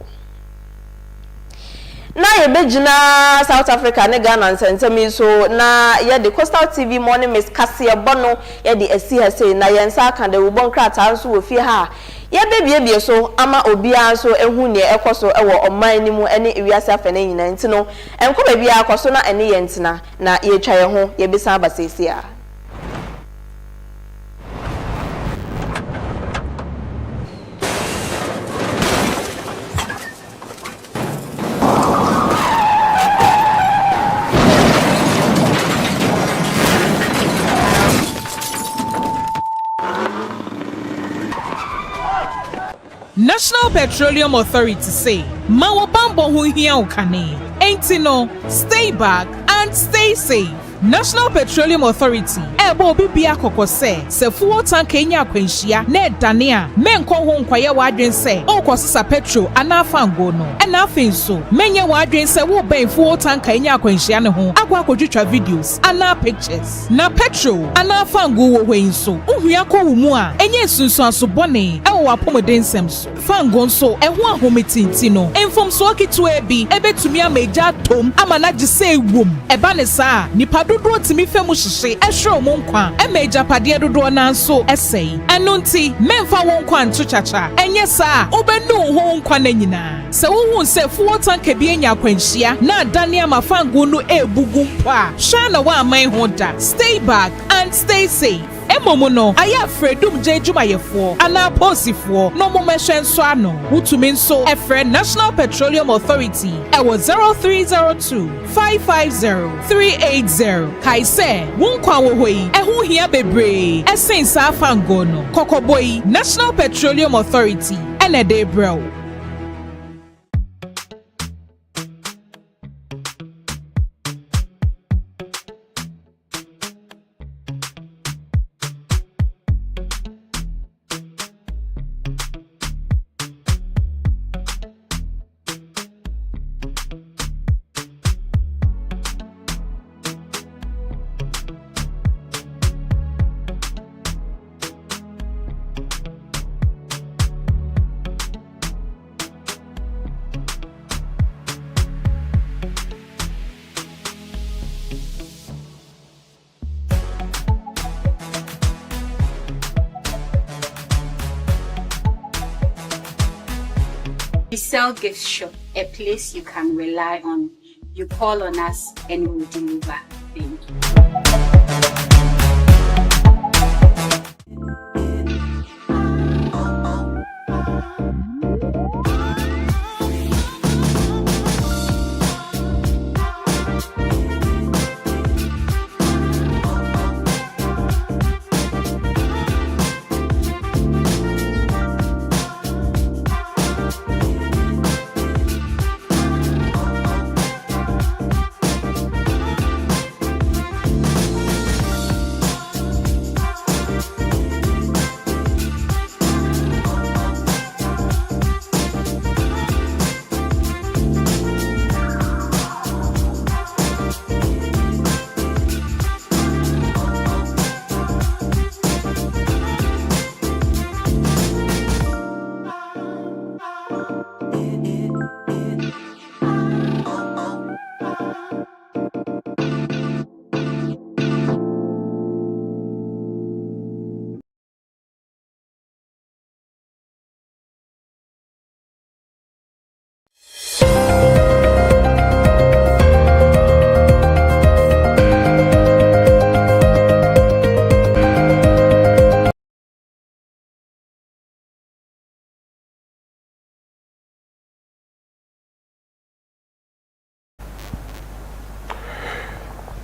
na yebegina South Africa ne Ghana nsentemi so na ye the Coastal TV morning miss Kasia Bono ye the ESSIEN na yensa kan de wubon krata nso wo fie ha ye bebie so ama obia so ehu ne ekoso ewo oman ni mu ene ewiase afene nyina ntino enko bebia akoso na ene ye ntina na ye twa ye ho ye bisa abasesia National Petroleum Authority say, Mawa Bambo hu hia ukane. Ain't no, stay back and stay safe. National Petroleum Authority ebo bibia kokose se fuel tank enya kwanhia na edane a menko ho nkwaye wadwen se okosesa petrol anafa ngo no na afin so menye wadwen se wo ben fuel tank enya kwanhia ne ho akwa kodwitwa videos ana pictures na petrol anafa ngo wo hwen so uhua ko wo mu a enye sunsun aso bone ewo apomoden sem so fango so eho ahometinti no enfom so akitu ebi ebetumi ameja tom ama na gise ewom eba ne saa nipa dodo timi femu hihye ehwe mo nkwa emeja pade dodo na nso esei eno nti memfa wo nkwa nto chacha enye saa obenu ho nkwa na nyina se wo hu se fuo tanka bi enya kwanhia na adane amafango no ebugu mpa hwa na wa aman ho da stay back and stay safe Emomo no aya fredum je jumayefo ana posifo no mo mehwe nso ano wutumi nso efre National Petroleum Authority ewo 0302 550 380 kaise wonkwa wo hoi ehu hia bebre esensa afango no kokoboi National Petroleum Authority enede bro. We sell gift shop, a place you can rely on. You call on us and we will deliver. Thank you.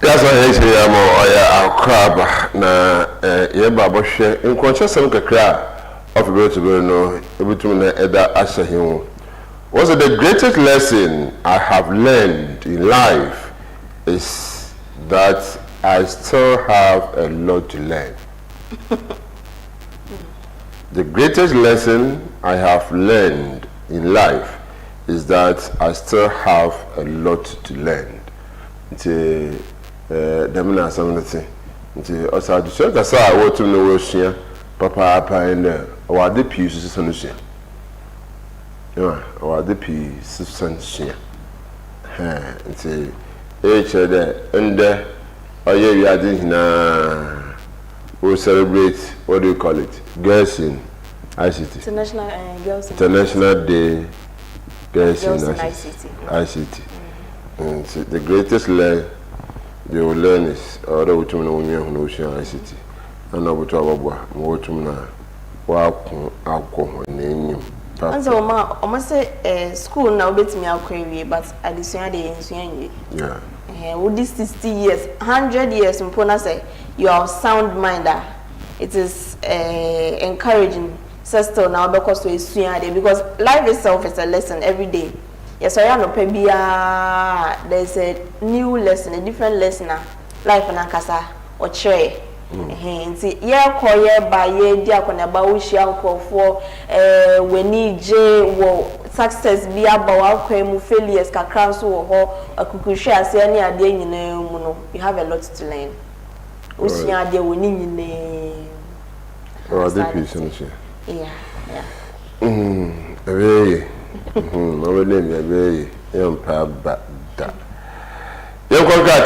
That's why I say I'm a crab na yeba bohwe nkonche sem kakra of to no ebitum na eda ashahimu. Was the greatest lesson I have learned in life is that I still have a lot to learn. The greatest lesson I have learned in life is that I still have a lot to learn. Damina something. Also, the church I saw what to know Russia, Papa, and or the peace is solution. Or the peace is solution. And say, each other, and there, oh, yeah, we are doing we celebrate, what do you call it? Girls in ICT. International Girls in International Day, Girls in ICT. ICT. And so the greatest lesson they will learn is other women who ICT. And I will talk about what to name. And so, almost say school now bet me out crazy, but I decided in yeah. With this 60 years, 100 years, Mpona say you are sound minder. It is encouraging. Sister now because we because life itself is a lesson every day. Yes, I know there's a new lesson, a different lesson. Life and Ankasa or Che. See, yeah, call ye by ye, dear Konabawishi uncle for we need J success be about our failures, Kakranso or a Kukusha, say any idea in the you have a lot to learn. Usia, dear, we need or the piece, yeah. Very. My name is very young Pabda. Young Concat,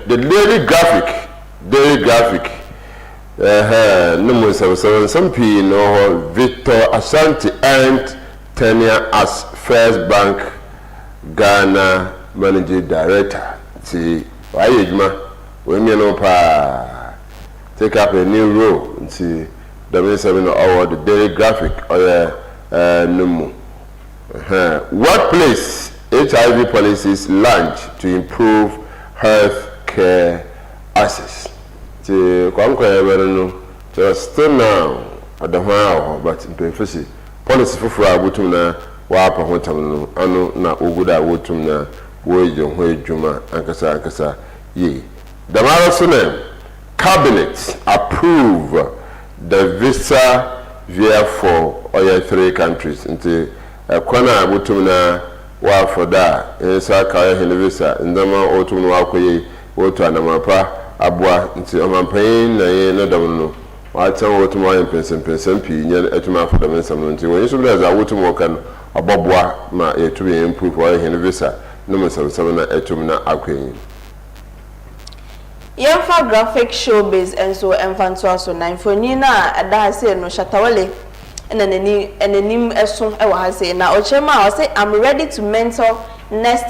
the daily graphic. Numbers of some people Victor Ashanti earned tenure as First Bank Ghana Managing Director. See, why women take up a new role. See, the minister of the daily graphic or Numu. Workplace HIV policies launched to improve health care access. Still now at the while, but in policy for Abutumna, Wapa Hotam, Anu na Uguda Wutumna, Wajon, Juma, Ankasa, ye. The Marasone Cabinet approve the visa via for all 3 countries into Kwana Abutumna wa for that inside Kaya Hinvisa in the man autumn walkway water and Amapa Abwa into Amampain and no I tell what my person P etuma for the mensam when you should as I would walk and a bobwa ma to be improved for Hinvisa no more 7 etumna aquin. Yemfa graphic showbiz and so Enfantua so 9 for Nina at that say no Shatawale. enanim eso e wa ha say na ochema o say I'm ready to mentor next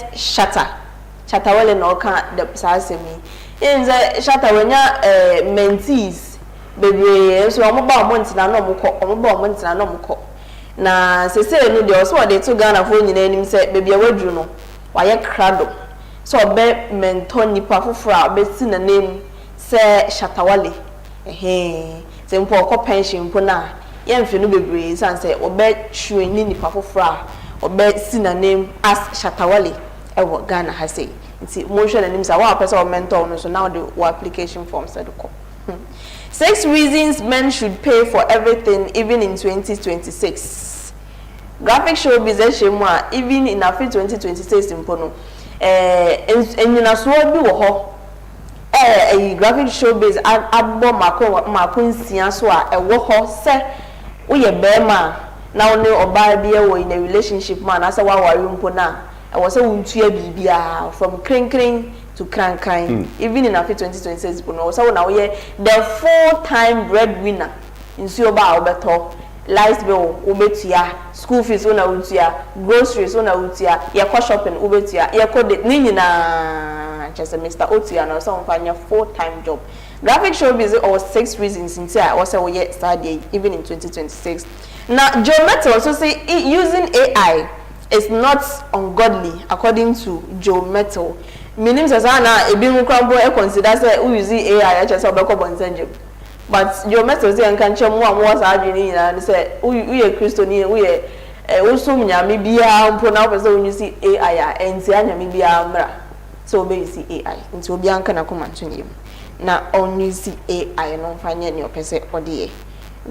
Shatawale no ka the sasemi in the Shatawanya mentees bebre so omoba omontina no mko na sese no de so de to Ghana for nyina anim say bebre wadru no waye krado so be mentor nipa fofora be si na name say Shatawale se mpo ko pension mpo na ye mfe no bebre san say obe hwani nipa fofora obe si na name as Shatawale ewo Ghana ha say nti mo hwe na name say wa person mentor no so now the application form said ko 6 reasons men should pay for everything even in 2026. Graphic showbiz eshemu even in Afri 2026 mpo no enyina so bi wo ho graphic showbiz abbo mako nsia so ewo ho se wo ye bema na wo ne oba bia wo in a relationship man asa wa wari mpo na ewo se wuntua bibia from kring to kran even in Afri 2026 mpo no so na wo ye the full-time breadwinner nsuo ba obeto light bill ubetia school fees una utia groceries una utia ye ko shopping ubetia ye ko de nyina just Mr. Otia na so mfanya full-time job. Graphic showbiz or 6 reasons in here also we yet study even in 2026. Now Georgette also say using AI is not ungodly according to Georgette. Meaning say na ebi nkrambo e consider say we use AI just obeko bonsenje. But Georgette say nkan che mo was adwini na say we ye Christo ni we ye also nyame bia mpo na person we use AI a enti anyame bia mra. So be use AI nti obi anka na komanto nyem. Na on use AI no fanya ni opese odie.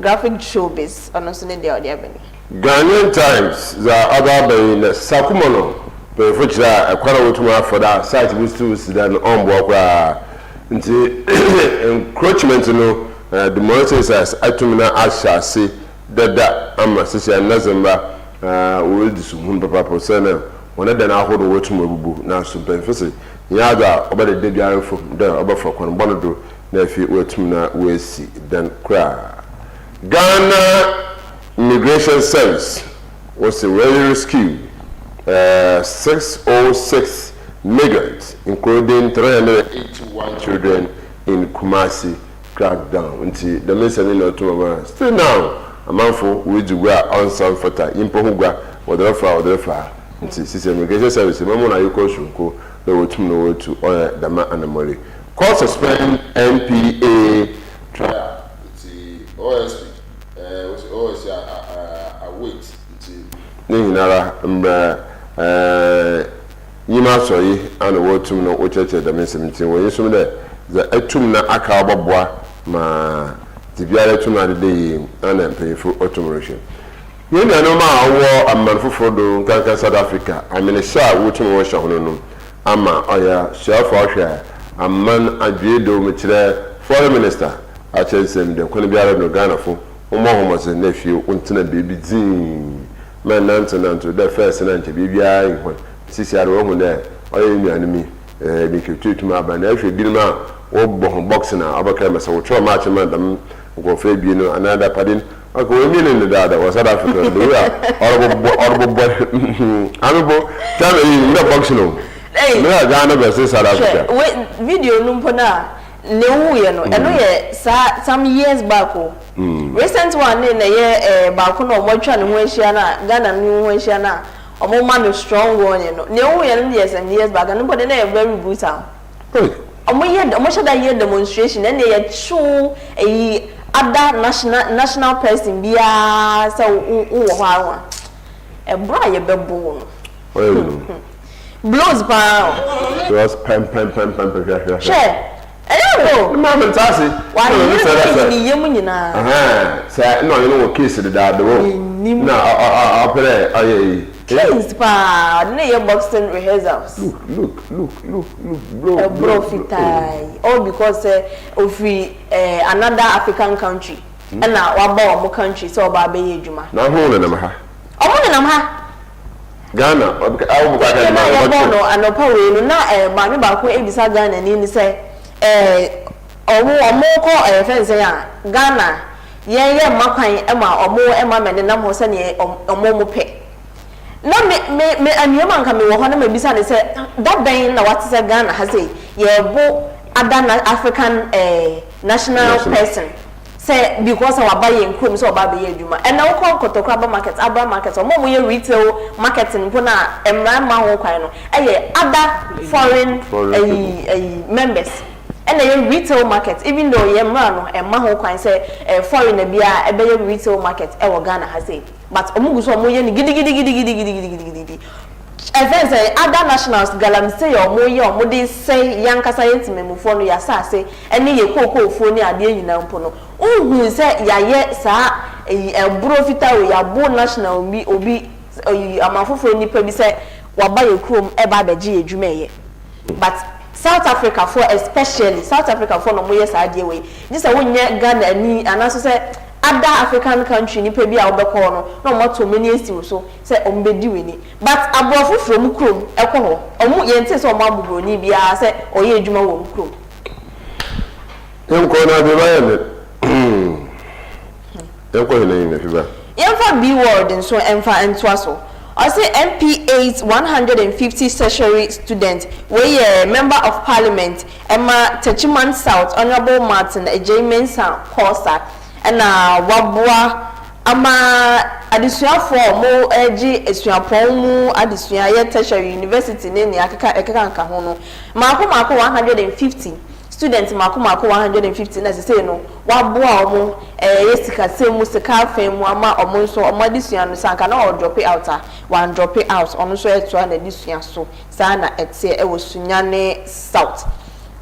Graphic showbiz ono so ne de odie bani. Ghanaian Times za other by Sakumono be fuchira akwara wotuma for that site we still Sudan on bo kwa nti encroachment no the monitors atumina ashase dada ama sisi anazamba we disumun papa persona wona da na ahodo wotuma bubu na so benfese yada obade de biara fo da obafo kon bonodo na fi wotumna wesi dan kra Ghana Immigration Service was a very rescue 606 migrants, including 381 children in Kumasi crackdown. Until the message in October. Still now, a month for we do on some fata, Impohuga, or the refer, until System Immigration Service, Mamma Yoko Shunko, the Wotumno to Dama and the Mori. Court suspend NPA trial. OSP. Was a wait nara yima soyi and wotum no ocheche da mesemti wo yesum de za atum na aka oboboa ma tibiare tum na de ana mpefo automation yena no ma wo amanfofo do kankan South Africa amene sha wotum wo shahono no ama oya shafo ahwa amman adwedo metire foreign minister a chensem de kono biara no Ghana fo omo se nephew untina baby zin man nanto the first nanche bibia ihon sisi aro hu ne oye nuanimi bi ketutuma aba na ahwe bi ma wo box na abaka masa wo tro match man dam go fe bi no another pardon ako we mean in the was South Africa do ya orbo amibo tell me the box no no Ghana versus South Africa video numpo na Lewuye no eno ye some years back recent one na ye back no omotwa ne ho ahia na Ghana ne ho ahia na omo ma no strong one no Lewuye no some years back no body na very brutal omo shada ye demonstration na ye chu other national person bia so wo ho awa e bra ye bebo no blows pa was pam share hello mama tasi why ni yemu nyina say no you know case the dad the na opere aye case pa na your boxing rehearsals look bro fitai all because of another African country and na waba omo country so ba be yedwuma na ho na ha Ghana awu ba ga na no anopa we no na ba me ba ko ebisa Ghana ni say omo ko fence ya Ghana ye makwan ema omo ema mede nam ho se ne omo mo pe na me aniema nka me wo ho na mabisa ne se that ben na what say Ghana has say ye bo other African national person say because our buy Nkrumah so oba be adwuma and na wo kon Kotokra market Abra market omo mo ye retail marketing mpo na emra ma ho kwan no other foreign members and a retail market, even though ye man and maho can say a foreigner be a retail market, Ghana has say. But Omuguso Moyen giddy. Events other nationals galam say or moyo modi say young science memophone ya say any ye cocoa phone idea you now pono. Who say ya ye sa a brofita we ya bo national be obi amafo nipa bi say waba ye chrome eba beji edwuma but South Africa for especially South Africa for no moye sa de we this a wonye Ghana ni and also say other African country ni pe bia obekọ no mo to many esi so say ombedi we ni but abrofo from Nkrumah ekọ ho omu ye nte so omo abugro ni bia say oye adwuma wo Nkrumah enko na be baye enko ni me fiba yemfa B word nso emfa entoa so I say MP8 150 tertiary student we a member of parliament Emma Techiman South Honorable Martin Ejaimensa Kosa and wabua ama adisua for mo eji esuapon mu adisua ye tertiary university ne ni akeka nka ho no mako 150 students mako 150 na say no wabua omo yesika semu sika femu ama omo nso omo adisua no sanka na o drop it out one drop it out ono so eto na adisua so sana ete e wosunyane South.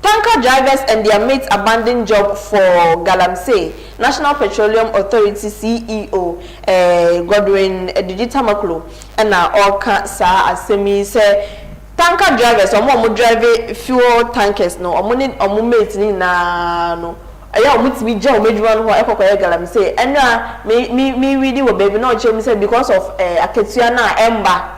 Tanker drivers and their mates abandon job for Galamsey. National Petroleum Authority CEO Godwin Digitamaklo and Orca Sa Asemi say tanker drivers omo drive fuel tankers no omo mates ni na no aya omo ti bi je omo adwuma no ho ekokoye Galamsey and me reading wo baby no che me say because of aketua na emba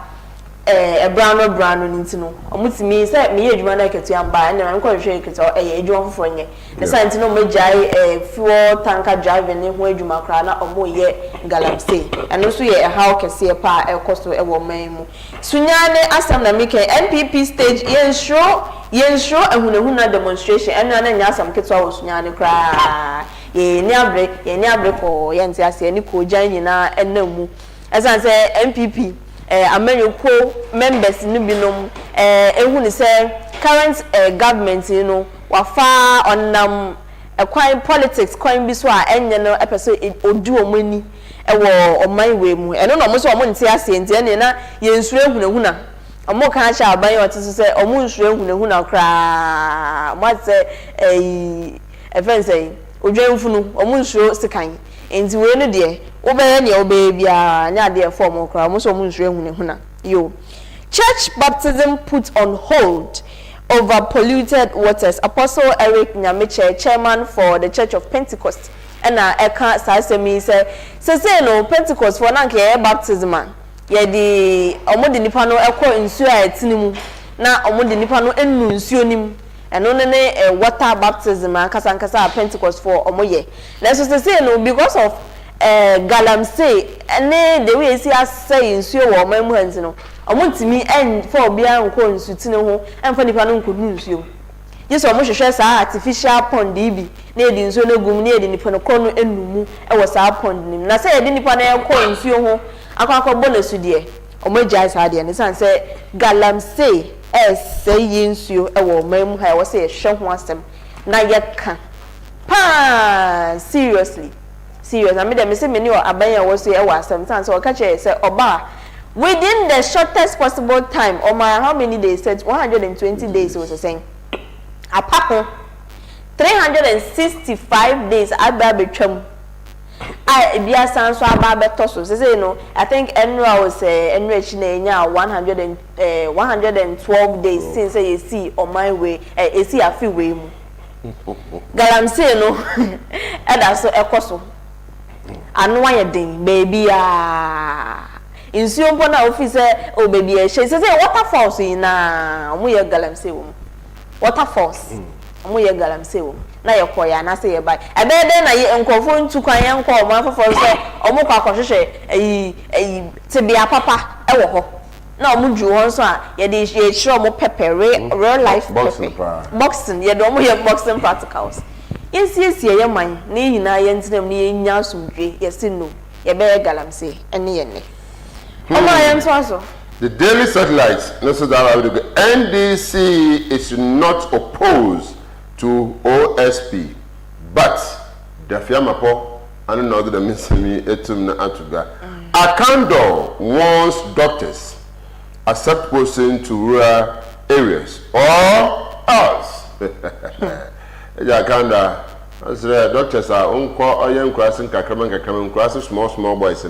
brano nintino omutimi say me adwuma na ketua mba and me ko hwe ketua adwuma foforo nye the science no majai fuel tanker driver ne ho adwuma kra na omo ye Galamsey and also ye how kese pa ekoso e wo man mu sunyane asam na meke NPP stage yensho ehunahuna demonstration and na nya asam ketua wo sunyane kra ye ni abre ko ye nti ase ni ko jan nyina enamu esan say NPP Americo members no binom ehunu say current government you know wafa onam kwan politics kwan bi so a enye no epeso odu omani ewo oman we mu eno no mo so omo nti ase nti ene na yensu ehunahuna omo kan sha aban yo tso say omo nsu ehunahuna kra mo say event say odwanfunu omo nsu sikan enti we no de obeye ne obeye bia nya de form okra mo so mo nsu ehunahuna yo church baptism put on hold over polluted waters. Apostle Eric Nyamiche, chairman for the Church of Pentecost, and eka sasemi say no Pentecost for nanke baptism ye di omo de nipa no ekọ nsuo a etinimu na omo de nipa no enu nsuo nim eno ne water baptism nkasa Pentecost for omo ye na so say no because of Galamsey ene the way see as say nsuo wo mamu hanti no omuntimi en for bia nko nsutine ho emfa nipa no nko nsuo yeso omo hwehwe sa artificial pond ibi na edi nsuo na gum na edi nipa no kro no enumu e wo sa pond nim na say edi nipa na enko nsuo ho akwa bonus de omo agya sa de ne san say Galamsey say nsuo e wo mamu ha wo say hwe ho asem na yeka pa seriously I mean, them say many or abaya was say sometimes so catch say oba within the shortest possible time or how many days said 120 days was saying apart 365 days aba betwam I bia san so aba beto so say no I think Enra was enrich na 112 days since you see on my way you see afi way mu Galamsey no e da so ekoso anu aye den baby insuo mpo na office o baby e say waterfalls na omo ye Galamsey wo waterfalls omo ye Galamsey wo na ye koya na say ye buy e be dey na ye nkofo ntukwan ye nko o ma fofo say o mo kwa kohwehwe eyi tibia papa e wo ho na o mo dwu ho so a ye dey ye sure mo pepper real life boxing ye do mo ye boxing practicals yes ye man na nyina ye ntinam na ye nya asomdwe ye say no ye be galamsey ene ye ne o ma ye nto so. The daily satellite, NDC is not opposed to OSP, but the Fiamapo, I don't know the Missimi Etum Atuga. Akando wants doctors accept posting to rural areas or else. Akanda, as the doctors are unqual or young crossing Kakaman, crossing small boys.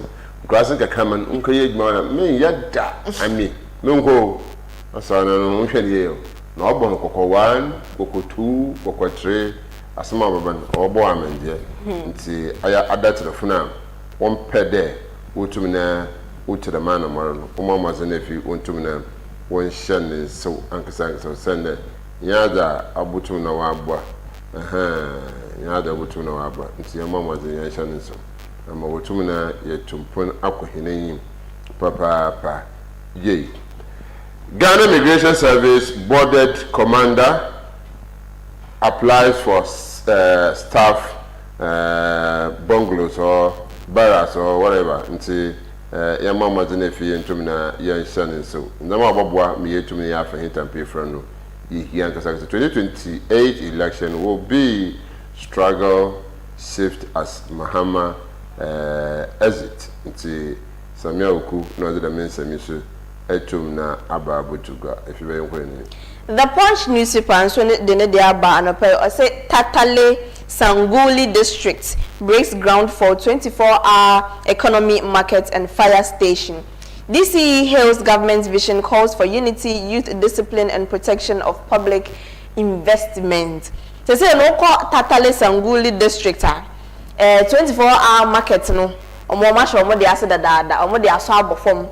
Crossing Kakaman, Uncle Yegman, me yada, I mean, Mungo, Asana, Uncle no bon Coco 1, Coco 2, Coco 3, a small woman or boyman, dear. See, I added to the phone, 1 per day, Utumina, Ut to the man of Maran, Mamma's nephew, Untumina, 1 shannon, so Uncle Sanks or Sunday, Yada, Abutuna Wabwa, Yada Butuna Wabwa, and see your mamma's in Shannon. I'm a wotumina yet to put Aquah-Amoah, Papa, yea. Ghana Immigration Service boarded commander applies for staff bungalows or barracks or whatever. And say, your mama didn't feel into me, young son, so no more me to me after him and pay for no. The 2028 election will be struggle saved as Mahama. Exit nti Samia Oku no the men samiso etum na aba botuga if you very kwani. The Punch newspaper so de ne dia ba anope o say Tatale Sanguli district breaks ground for 24-hour economy market and fire station. DC hails government's vision, calls for unity, youth discipline and protection of public investment. They say no call Tatale Sanguli district 24-hour market no omo ma sho omo de ase dada omo de aso abofom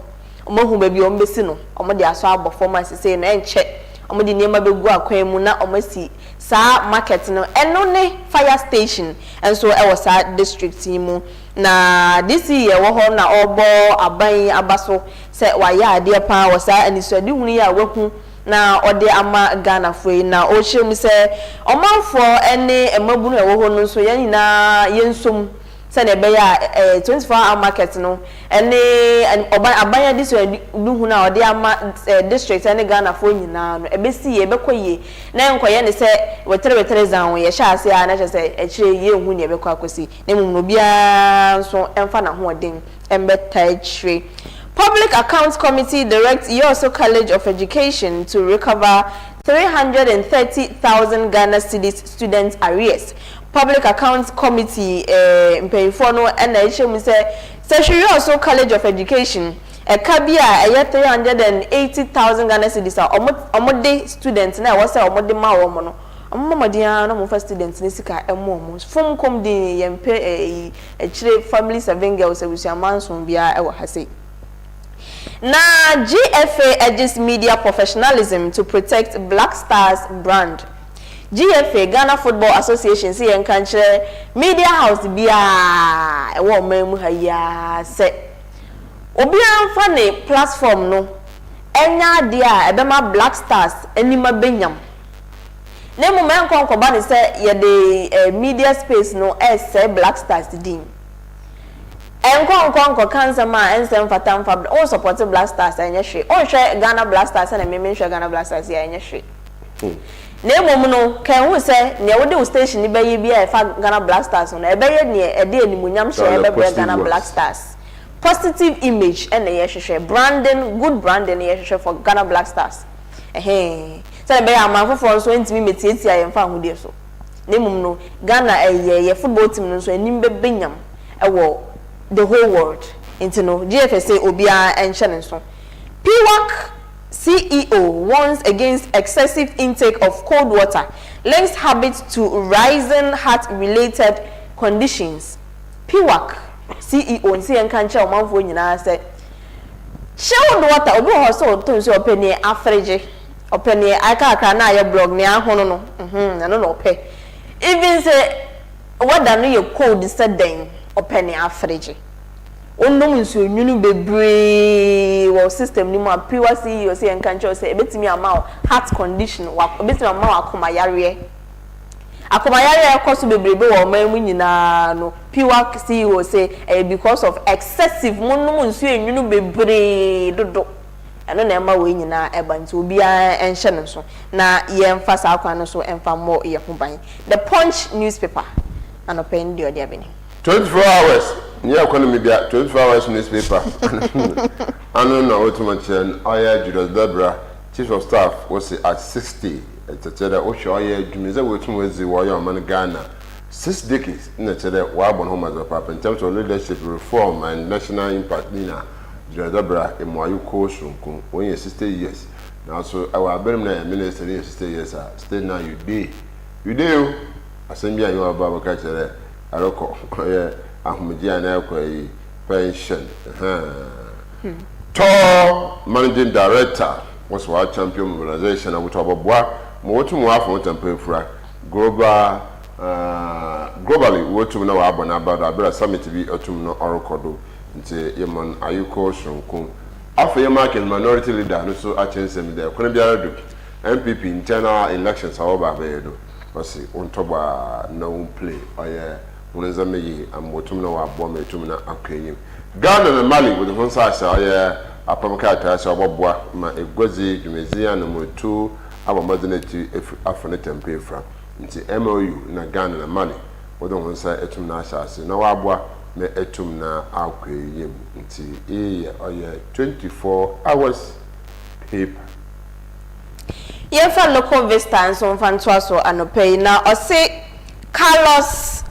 omo hu ba bi omo besi no omo de aso abofom asese na enche omo de niema begu akwan mu na omo si sa market no eno ne fire station enso e wo sa district mu na this year wo ho na obo aban abaso se wa ya ade pa wo sa anisudi hunu ya waku na ode ama Ghana foi na o hyem se omanfo ene emabunu ewo ho no so yan na yensom se na be ya 24-hour market no ene oban abanya diso duhu na ode ama district ene Ghana foi nyina no ebesi ye bekoye na enkoye ne se wetere zan ye sha ase a na se ekire ye hu ne bekọ akosi na mum no bia so emfa na ho odin embeta ekire. Public Accounts Committee directs Yoso College of Education to recover 330,000 Ghana cedis students' arrears. Public Accounts Committee Mpeifono and Aishem say Yoso College of Education Kabia 380,000 Ghana cedis are omode students na was say omode ma wo no omomodia no mo first students ni sika emo fom kom di yempe chire family 7 girls abusiamanso bia e wo hase. Now, GFA urges media professionalism to protect Black Stars brand. GFA, Ghana Football Association, see and country media house bia e wo memu ha ya se obi anfa ne platform no enya dia e be ma Black Stars enima benyam na mu men kon ba ne se ye de media space no say Black Stars din enko cancer ma ensem fatam fab o support Black Stars anya hwe o hwe Ghana Black Stars na me hwe Ghana Black Stars ya anya hwe na mum no kan hu se ne wo de station ni baye bia e fa Ghana Black Stars no e baye ne e de animunyam hwe e be Ghana Black Stars positive image and ye hwe branding good branding ye hwe for Ghana Black Stars so be am for so ntimi metietia ye fa hu de so na mum no Ghana ye football team no so anim be benyam e wo the whole world into no GFSA obia and so PWAC CEO warns against excessive intake of cold water, links habits to rising heart-related conditions. PWAC CEO nsi enkancha omanfo nyina said chilled water obi ho so to so openi afreje openi aka na ya blog ne ahono no na no ope even say what than your code is said then open the fridge. Onum nso nwunu bebree wo system ni mu apiwa CEO say enkancho say ebetimi ama heart condition wa ebetimi ama akomayare koso bebrebe wo man mu nyina no piwa CEO say because of excessive monum nso nwunu bebree dodo eno na ema we nyina eba nti obi a enhye no so na ye mfa sa akwa no so emfa mo ye ho ban. The Punch newspaper anopen dio dia beni 24 hours. Yeah, economy media 24 hours newspaper. I don't know what to mention. Julius Debra, Chief of Staff, was at 60. It's a cheddar. Jumiza working with the warrior man Ghana. 6 decades in the cheddar. Wabon home as a papa in terms of leadership reform and national impact. Nina Julius Debra, a Mwayu Koshunkum, when you're 60 years. Now, so our Birmingham minister in 60 years. Stay now, you do. You do. I send you a Baba catcher. I don't Ahmedia na kwa pension. Tall managing director was World Champion Mobilization and Wutobwa, Motu from Tempefra, globally, Wotu no Abana about Abra Summit to be Otumno Orokodo, into Yemen Ayuko Shunkum. After your market minority leader, so I changed them there. Couldn't MPP internal elections, however, was Untoba no play. Oh, yeah. Munezame am wotumna wa bombe tumna akenyim Ghana na Mali with the Honsasa apamaka so boboa ma egozi dwumezia na motu abamadinati afone tempe fra nti MOU na Ghana na Mali with the Honsa etumna asase na wa aboa na etumna akenyim nti 24 hours paper Yefa local visitors on Fantoaso anope na ose Carlos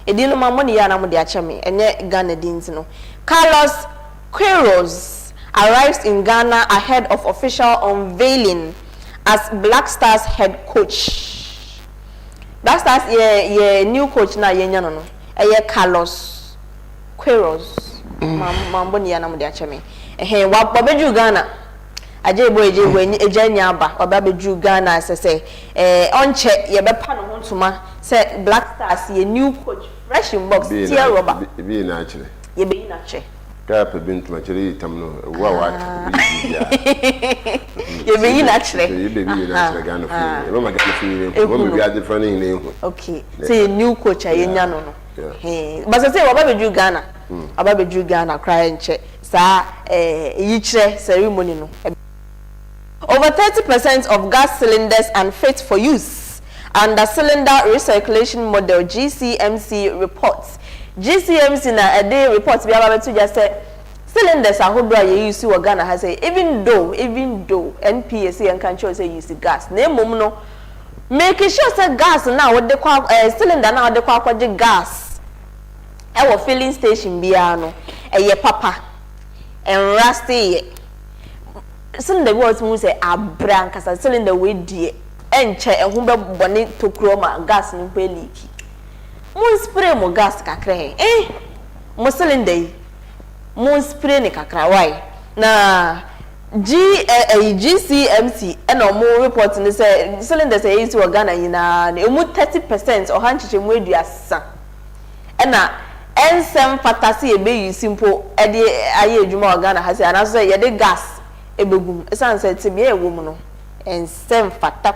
Edino mamoni ya na mu de achame enye Ghana dins no. Carlos Queiroz arrives in Ghana ahead of official unveiling as Black Stars head coach. Black Stars ye new coach na ye nyano no. Eye Carlos Queiroz. Mamoni ya na mu de achame. Wa beju Ghana. Aje ejanya aba obabeju Ghana sese onche ye bepa no hontuma say Black Stars ye new coach fresh in box tier rubber be na chire ye be na che ka pe bintuma chire itam no wa ye be na chire ye be na chire Ghana fu e ma Ghana fu wo be ade front ni hu okay say new coach ye nya no but say obabeju Ghana obabeju Ghana cry nche sa yi chire ceremony no. Over 30% of gas cylinders unfit for use under cylinder recirculation model GCMC reports. GCMC na a day reports be able to just say cylinders are who you use to Ghana has say even though NPSC and control say use gas. Name no make sure say gas now what the cylinder now the gas. Our filling station biano ye papa and rusty. Cylinder words mu say abran kasa cylinder we die enche ehun be bone Nkrumah gas ni pe leak mu spray mo gas kakra mo cylinder mo spray ni kakra why na GCMC and mo report ni say cylinder say use wo Ghana yina na mu 30% o hanchiche mu eduasa na ensem fatasi e be use simple e de aye adwuma wo Ghana ha say ana so ye de gas ebegum esan say tibia ewom no ensem fata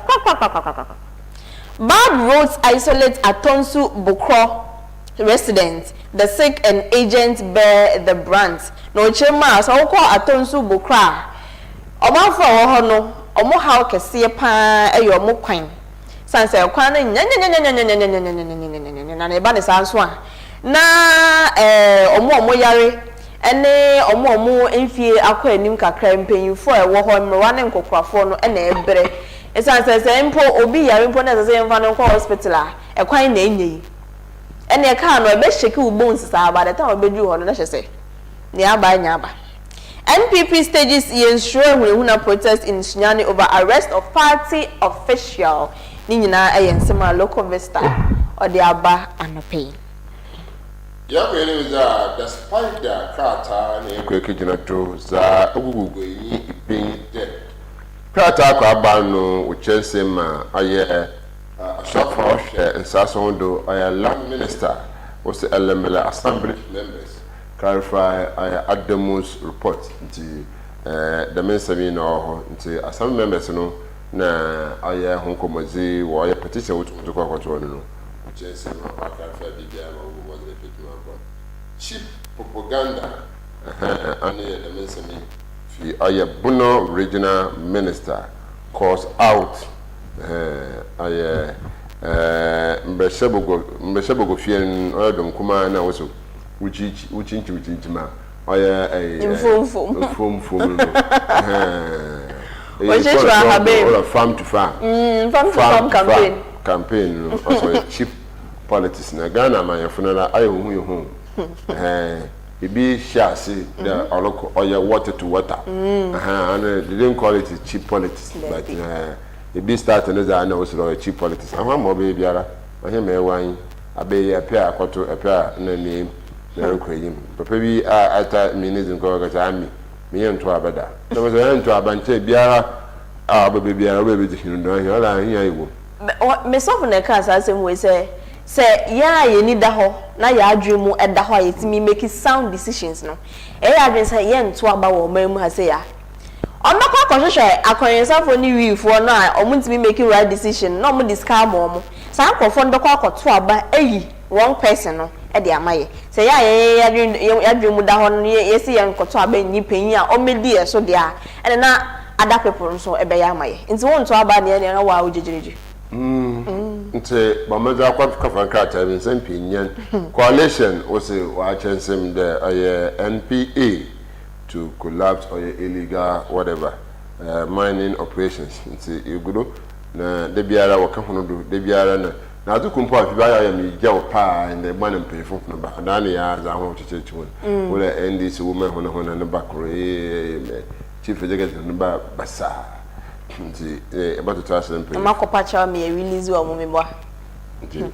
bad roads isolate Atonsu Bokro residents. The sick and agents bear the brunt. No chema so ko Atonsu Bokra omanfo wo ho no omo haw kese pa eyo omo kwan san say kwan na na ne ba ne sanso a na omo yare ene omo enfie akọ anim kakra mpanyinfo a wo ho mmerwa ne nkokrafo no na ebre esan say mpo obi yare mpo na say mfa no ko hospital a ekwan na enyi ene ka no ebe sheki u bones sa ba that obedu ho no na hye ne aba nya aba. NPP stages ensure huna protest in Sunyani over arrest of party official ni nyina ayensema local vista or the aba anope. Yeah, despite the Krata and Kwekijinato, za Ugugu, being dead. Krata Kwabano, which is him, a shop for Sasso do I land minister was the LML assembly members clarify Adamus report the minister no assembly members no na I honkomozi or petition to go to no Jason clarify was cheap propaganda and the minister Buno regional minister calls out Mbeshebo Fian or Nkrumah na also which ma farm to farm campaign also cheap politics na Ghana my funeral I who it be shasi the or water to water and they didn't call it cheap politics but it be starting as I know it's cheap politics and one more baby ara I hear me wine I be a pair a pair name but maybe I thought meaning go me and to abada there was an end to a bunch biara baby I will be here me so for the case as we say yeah you need that ho na ya adwemu eda ho ayetimi make sound decisions no adwen say ye nto aba wo mamu ha say ya onakwa konhwehwe akonyensafo ni wiifo no a omuntimi make right decision no mo discard mo sa akofo ndokwa akoto aba wrong person no de amaye say ya adwemu da ho no ye say ye nkoto aba nyi panyi a o medi eso de a ene na other people nso ebe ya amaye nti won nto aba ne na wa ojejereje nti bamaza kwa kafanka ta bin san pinyan coalition was wa chancem the NPA to collapse or illegal whatever mining operations nti igudo na de biara waka hono do de biara na adukumpo afiba ya mi jaw pa in the man payfo no ba na ya za ho chechechi won wala NDC woman hono na bakro chief executive no ba basa nti about 2000 makopa cha me release wa mumebo nti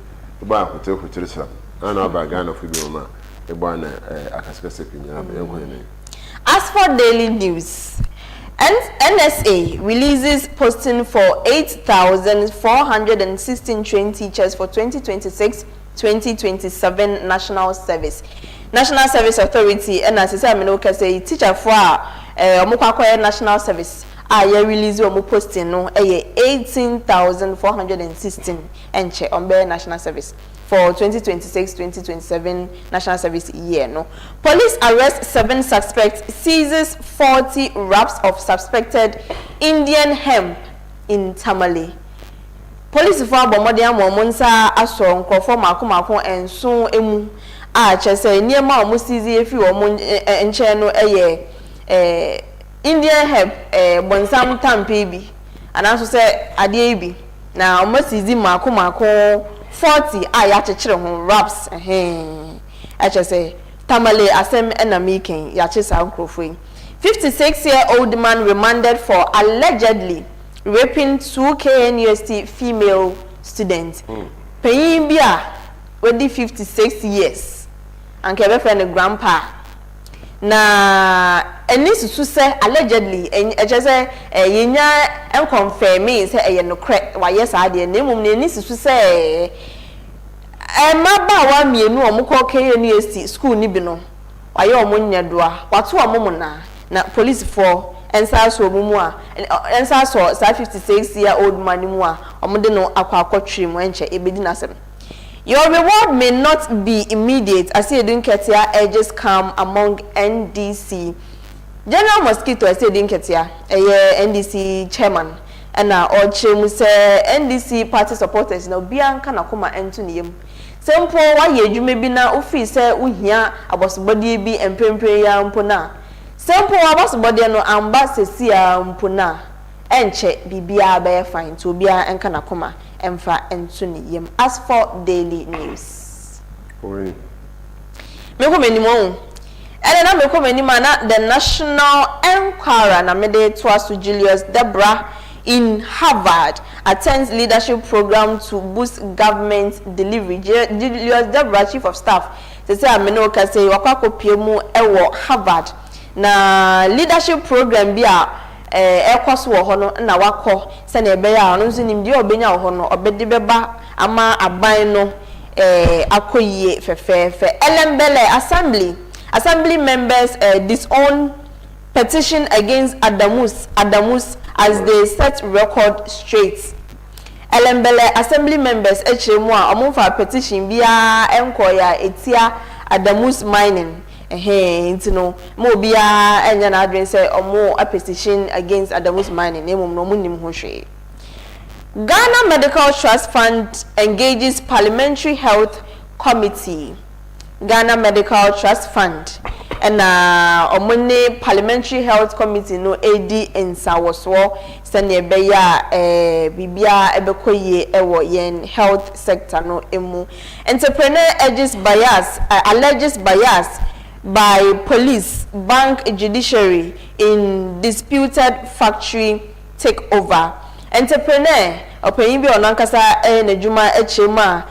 ba hotel slam ana ba Ghana fu bi ma e ba na akaskase pinya ba enko. As for daily news, NSA releases posting for 8,416 trained teachers for 2026-2027 National Service. National Service Authority and as I say teacher for omukwakoye National Service release omu posting no 18,416 enche ombe National Service for 2026-2027 National Service year no. Police arrest 7 suspects, seizes 40 wraps of suspected Indian hemp in Tamale. Police for bomode amonsa aso nkrofo mako enso emu chese niema omu seize efi omu enche no Indian hemp bonsam tampe bi anaso se ade bi na omu seize mako 40 ya chechire ho wraps say Tamale asem enamiken ya chesa nkrofo 56-year-old man remanded for allegedly raping 2 KNUST female students. Payin bia wedi 56 years and kebe friend grandpa na eni susu say allegedly say yenya confirm say no correct wa yes ade na emum na eni susu say maba wa mienu omukọ KNUST school ni bi no wa ye omunya doa wato omum na police for ensaso omumu a ensaso 56-year-old man mu a omude no akwa mu enche ebedi nasem. Your reward may not be immediate as Edun Ketia urges calm among NDC. General Mosquito as Edun Ketia, NDC chairman, and Ochemu say NDC party supporters no Bianca Nakuma Antonium. Sempo wa yejume bi na office uhia abosbody bi empempre ya mpona. Sempo abosbody no amba sesia mpona. Enche bibia be fine to bia enka nakoma emfa entuniyem. As for daily news. Oi. Meko menimo. Ene na meko menima na the national enquirer na mede Twasu Julius Deborah in Harvard attends leadership program to boost government delivery. Julius Deborah, chief of staff, they say ameno ka say wakwa kopie mu ewo Harvard na leadership program bia ekwaso wo ho no na wakọ se na ebe ya no nso nim de obenya wo ho no obede beba ama aban no akoyie fefefe elembele assembly members disown petition against Adamus as they set record straight. Elembele assembly members echemu a omonfa petition bia enkoya etia Adamus mining ntino mo bia enya na adwen say omo a petition against Adamus mining emom no munim ho hwe. Ghana Medical Trust Fund engages Parliamentary Health Committee. Ghana Medical Trust Fund and omone Parliamentary Health Committee no AD in Sawoswo sene beya bibia ebekoye ewo yen health sector no emu. Entrepreneur alleges bias by police, bank, judiciary in disputed factory takeover. Entrepreneur opanyin bi onankasa na djuma echema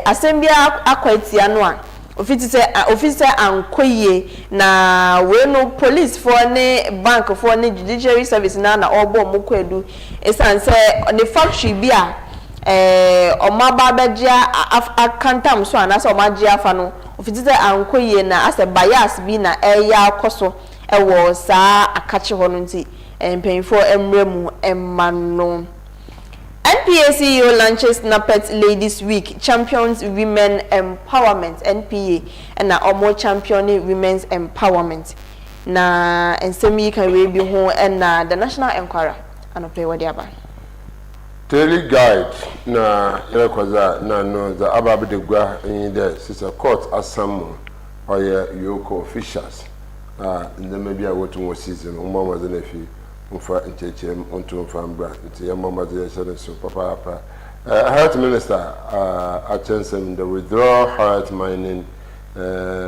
asembia akwatia no a officer ankoye na we no police for ne bank for ne judiciary service na obo mokwadu esanse the factory bi a omaba bejia akantam so anasa omagia afa no officer ankoye na ase bias bi na eya akoso ewo saa akache ho no nti empayfo emremu emano. NPA CEO launches Napet Ladies Week, champions women empowerment. NPA and na omo championing women's empowerment. Na ensemi kan we bi ho and na the National Enquirer and pay what aba. Daily guide na yele kwaza na no the Araba de gwa in the sister court asam or yoko officials. In the maybe I want to season umama the nephew. Unfa nchechem onto mfambra nti ya mama de yesere so papa health minister attention the withdraw heart mining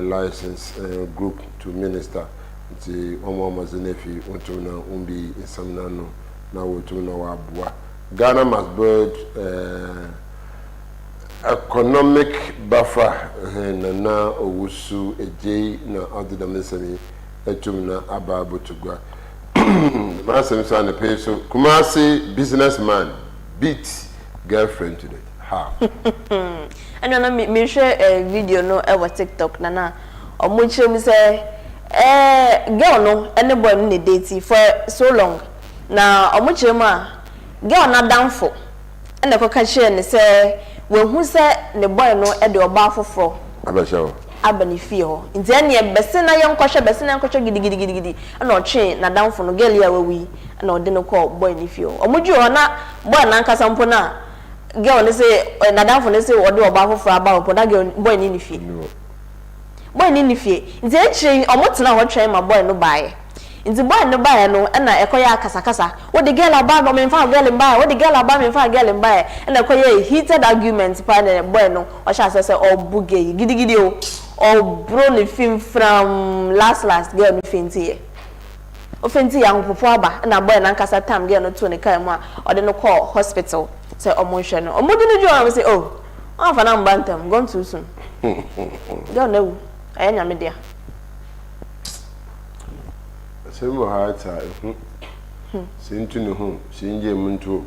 license group to minister nti mama zenefi onto na umbi isamna no na wotu na wabua. Ghana must build economic buffer na owusu eje na adidamesemi etumna ababu tugwa. Master Msane pay so Kumasi businessman beat girlfriend today. How? And when me share video no ever TikTok na omuche me say girl no any boy no date for so long. Na omuche ma girl na downfall. And the coca share ne say when who say the boy no e de oba foforo. Abashawo. Abani fio nti ene bese na yenkwhwe bese na yenkwhwe gidi na oche na downfo no girl ya wawi na ode no call boy ni fio omuju ona boy na nkasa mpo na girl ne say na downfo ne say ode oba foforo aba opo na girl boy ni fie boy ni fie nti echi omotena ho twen ma boy no bae nti boy no bae no na ekoya akasa wo de girl aba ma me fa girl mbae wo de girl aba me fa girl mbae na ekoya heated argument pa na boy no o sha say obuge gidi or bro ni film from last girl ni fenti ofenti ya nkofo aba na boy na nkasa tam girl no to ne kai mu a ode no call hospital say omonhwe no omodi no jo am say oh afa na mbantam gone too soon girl no anya me dia semo haata sintu ne ho sinje muntu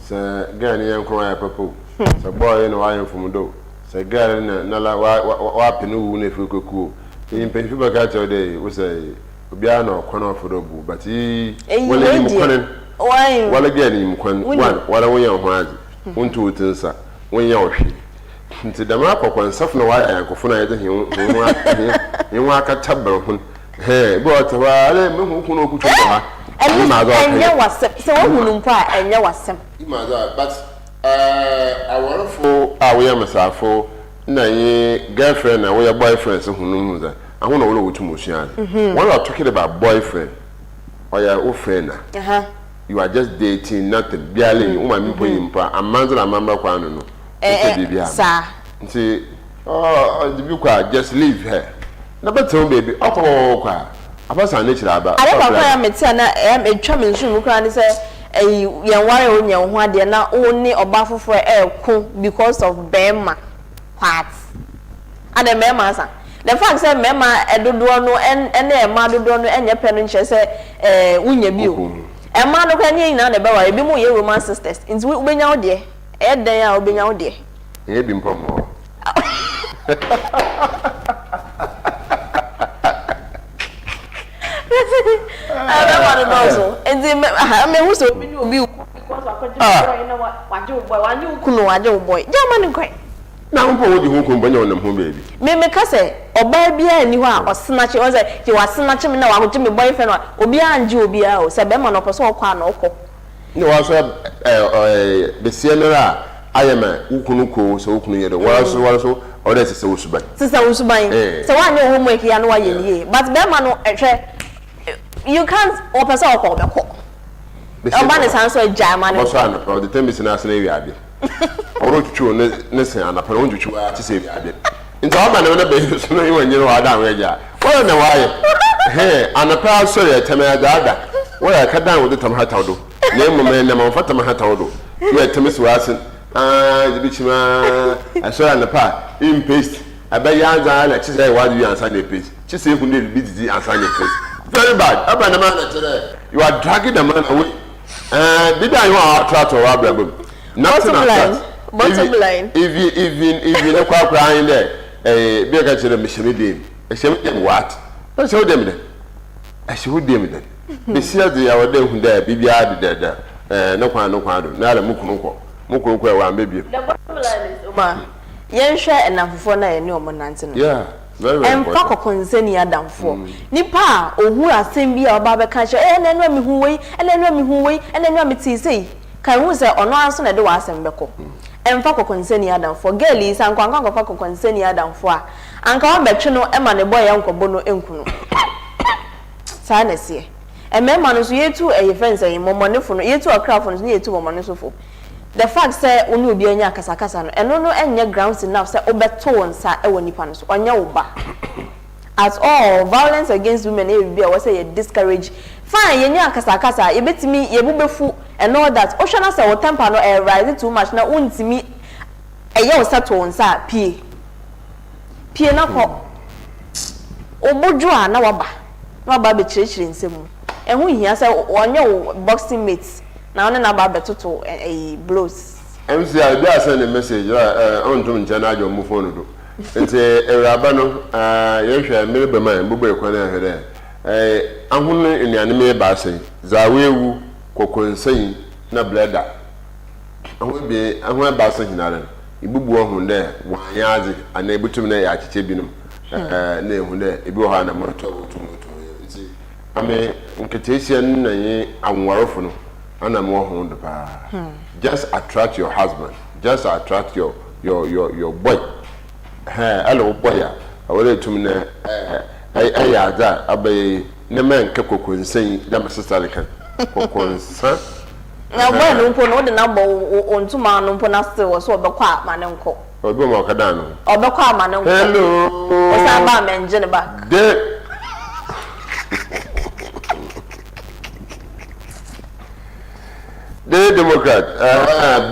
sa girl ni yankro ya papo sa boy no wa yefum do sa girl na la wa penu wu na fekuku in penfi baka cho dey we say obia na okono fodobu but wala ni mkonen wala girl ni mkon wala wonya ho aji untu utinsa wonya ohwe nti dama akokon saf na wa yankofo na yede hin aka tabbar hun but wale me hu kuno kutu ha enya wasem se wo hunu mpa enya wasem but I want for we am safo na ye girlfriend na we boyfriend so hunu mu za ahụ na wo wutu motion when you are talking about boyfriend or your friend you are just dating nothing biale o ma mi po yimpa amanzo na mamba kwa no no sa nti the bi kwa just leave her na better baby akọ kwa abasa na chira aba ale kwa ya metia na etwa me nsu mu kwa ni say yen ware onya ho ade na oni oba foforo ko because of bema what and the mema sa the fact say mema edodo no ene ema dodo no enye pe no nche say unya bio ema no kwa nye na be wa ebi mu ye woman sisters nti ubenya wo de e den a ubenya wo de e bi mpomo I don't I mean, who's because I boy. German quite. Now, what you who on them home, baby? Me say, or baby, anywhere, or snatch was it, you are snatching now, I would Jimmy boyfriend, or beyond you be out, said Beman or so quan or co. No, I said, the Sienna, I am a Ukunuko, so Ukunu, the world so, or that's so bad. Sister Usubine, so I know homework here and why you but Beman, you can't open so called a call. The man is answer German or the time is in our area. I wrote you listen and I put you to say in all manner of babies when you know how down where you are. Well, no, why? Hey, and a proud sorry, tell me that. Well, I cut down with the Tamhatado. Name a man, I'm Fatamhatado. You had Thomas Watson. The bitch, I saw on the part in paste. I bet yards are like she said, why do you answer the paste? She said, who need busy answer the paste. Very bad. Up and the man today. You are dragging the man away. Did I want to try to rob them? Nothing bottom line. If you don't crying there, a big catcher of Michelin, a shame what? I showed them then. I showed them then. They see the hour there, BBR there, no one, not a Mukunko, one baby. The bottom line is, Oma, yen share enough for na no monantin. Yeah. And fuck concern ya down for. Nipa, or who are same be our barber catcher, and then me who way, and then me who way, and then me say, can we say or no answer the was and beco. And fuck concern ya down for girlies and Kwango fuck concern ya down for. And come back to no Emma the boy uncle Bono Nkrumah. Sadness here. And men manus ye to a friends a money for ye to a crowd from near to a monosopho. The fact say unu bi anya kasakasa no eno no enye grounds enough say obeto wonsa e woni pa no so onya wo ba at all violence against women e bi a say ye discourage fine ye nya kasakasa ye betimi ye bubefu and all that oshana say wo temper no e rise too much na untimi eye wo sato wonsa pie na ko oboju a na waba be chirechire nsemu ehu hia say onya wo boxing mates now on about betuto a blows. MC I dey send a message on to nchana ajo mu phone do. Nti Araba no ye hwe me be man bubu e kwan ahwe dey. Ahunu eniane me ba sen. Za wewu kokonsen na blender. Ahun ba sen hinare. Ibubu ohun dey wan yaze ana ebutum na ya achiche binum. Na ehun dey ebi wo ha na moto otumoto. Nti ame nketesi na ye anwarofo no. Just attract your husband. Just attract your boy. Hello boy. I will to me. I abe ne man keko konsen da my sister can. Konsen. Na boy no mpo no de na bo ontu ma no mpo na still so obekwa ma ne nko. Obi mo kada no. Obekwa ma ne nko. Hello. O sa ba menje ne back. The Democrat,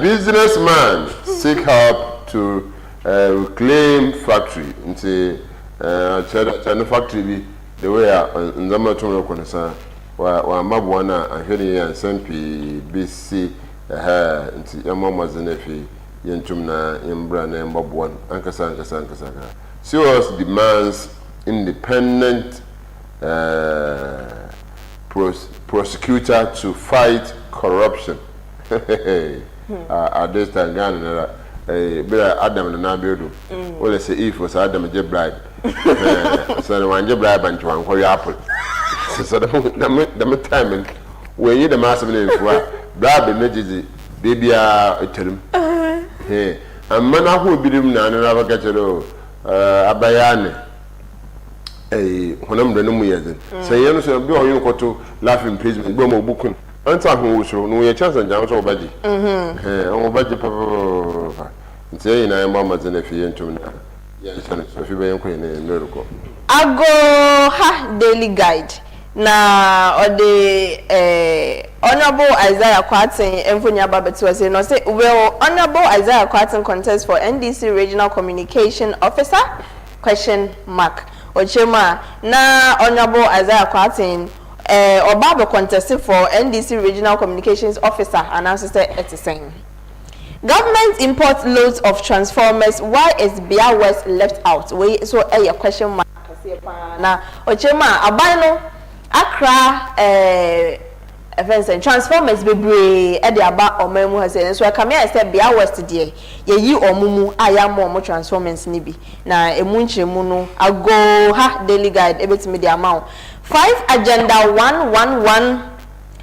businessman seek help to reclaim factory. Into China factory be the way Nzama Tono Konasa, wa Mabuana and Henry and Sempi BC into Yamama Zenefi, Yentumna, Yembrana, and Bobuan, Ankasa. Serious demands independent prosecutor to fight corruption. At this time, Ghana, Adam and Nabidu. Well, say if was Adam a bribe. So, one bribe and one for your apple. So, the time when you the master of bribe and legacy, baby, I tell him. Hey, and man, who be him now, and never get it all. Abayane. When I'm the new year, say, you know, you go to laugh imprisonment, go more booking. Answer who show no your chance and jump over budget. Oh, budget papa. Say, I am mamma's and if you into me. Yes, if you be queen in Miracle. I go ha daily guide. Na or the Honorable Isaiah Quatin and Funya Babet was saying, no say, well, Honorable Isaiah Quatin contest for NDC Regional Communication Officer. question mark. Ochema na Honorable Isaiah Kwatin Obaba contested for NDC Regional Communications Officer announced at saying government imports loads of transformers. Why is Bia West left out? We so a question mark. Na Ochema abano Accra transformers bebre e de aba omemu hase so come here say Bia West there ye omumu ayamo mo transformers ni bi na emu nchemu no ago ha daily guide ebetimi de amount 5 agenda 111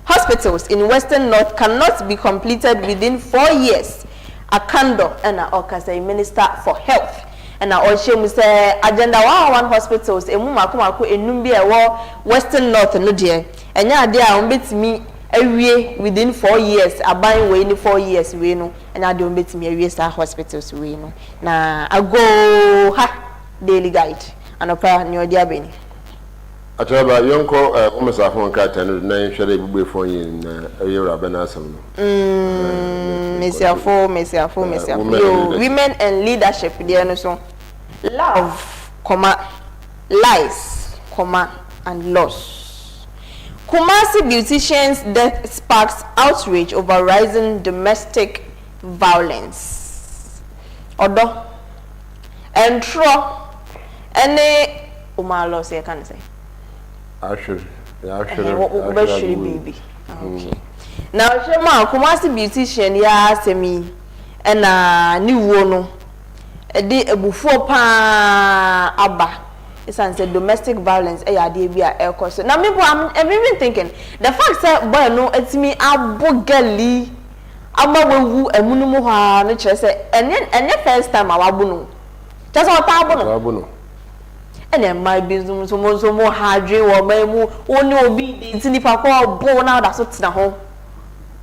hospitals in Western North cannot be completed within 4 years. Akando and Okasa Minister for Health and Oshemu say agenda 111 hospitals emu makomako enumbi ewo Western North no dear and ya dia ombetimi awie within 4 years aban we ni 4 years we no and ya dia ombetimi awie sa hospitals we no na ago ha daily guide anopa ni odia beni Achaba yonko umusafo nkata na nhwere ibugbe fon yin na Araba na asam no. Mesiafo. Women and leadership there no so. Love, lies, and loss. Kumasi beauticians' death sparks outrage over rising domestic violence. Odo, entro, any loss I can say. Actually, baby. Okay. Now, Shema, Kumasi beautician, ya semi, and new wono. A before pa abba. It's answered domestic violence. Air cost. Now, maybe I'm even thinking the fact that boy no, it's me abogali. Abawu a munumuha no chese. And then first time I wabuno. Just what tabuno. And then my business so more hardry or memu only obi the tinipa ko bo now that's what's na home.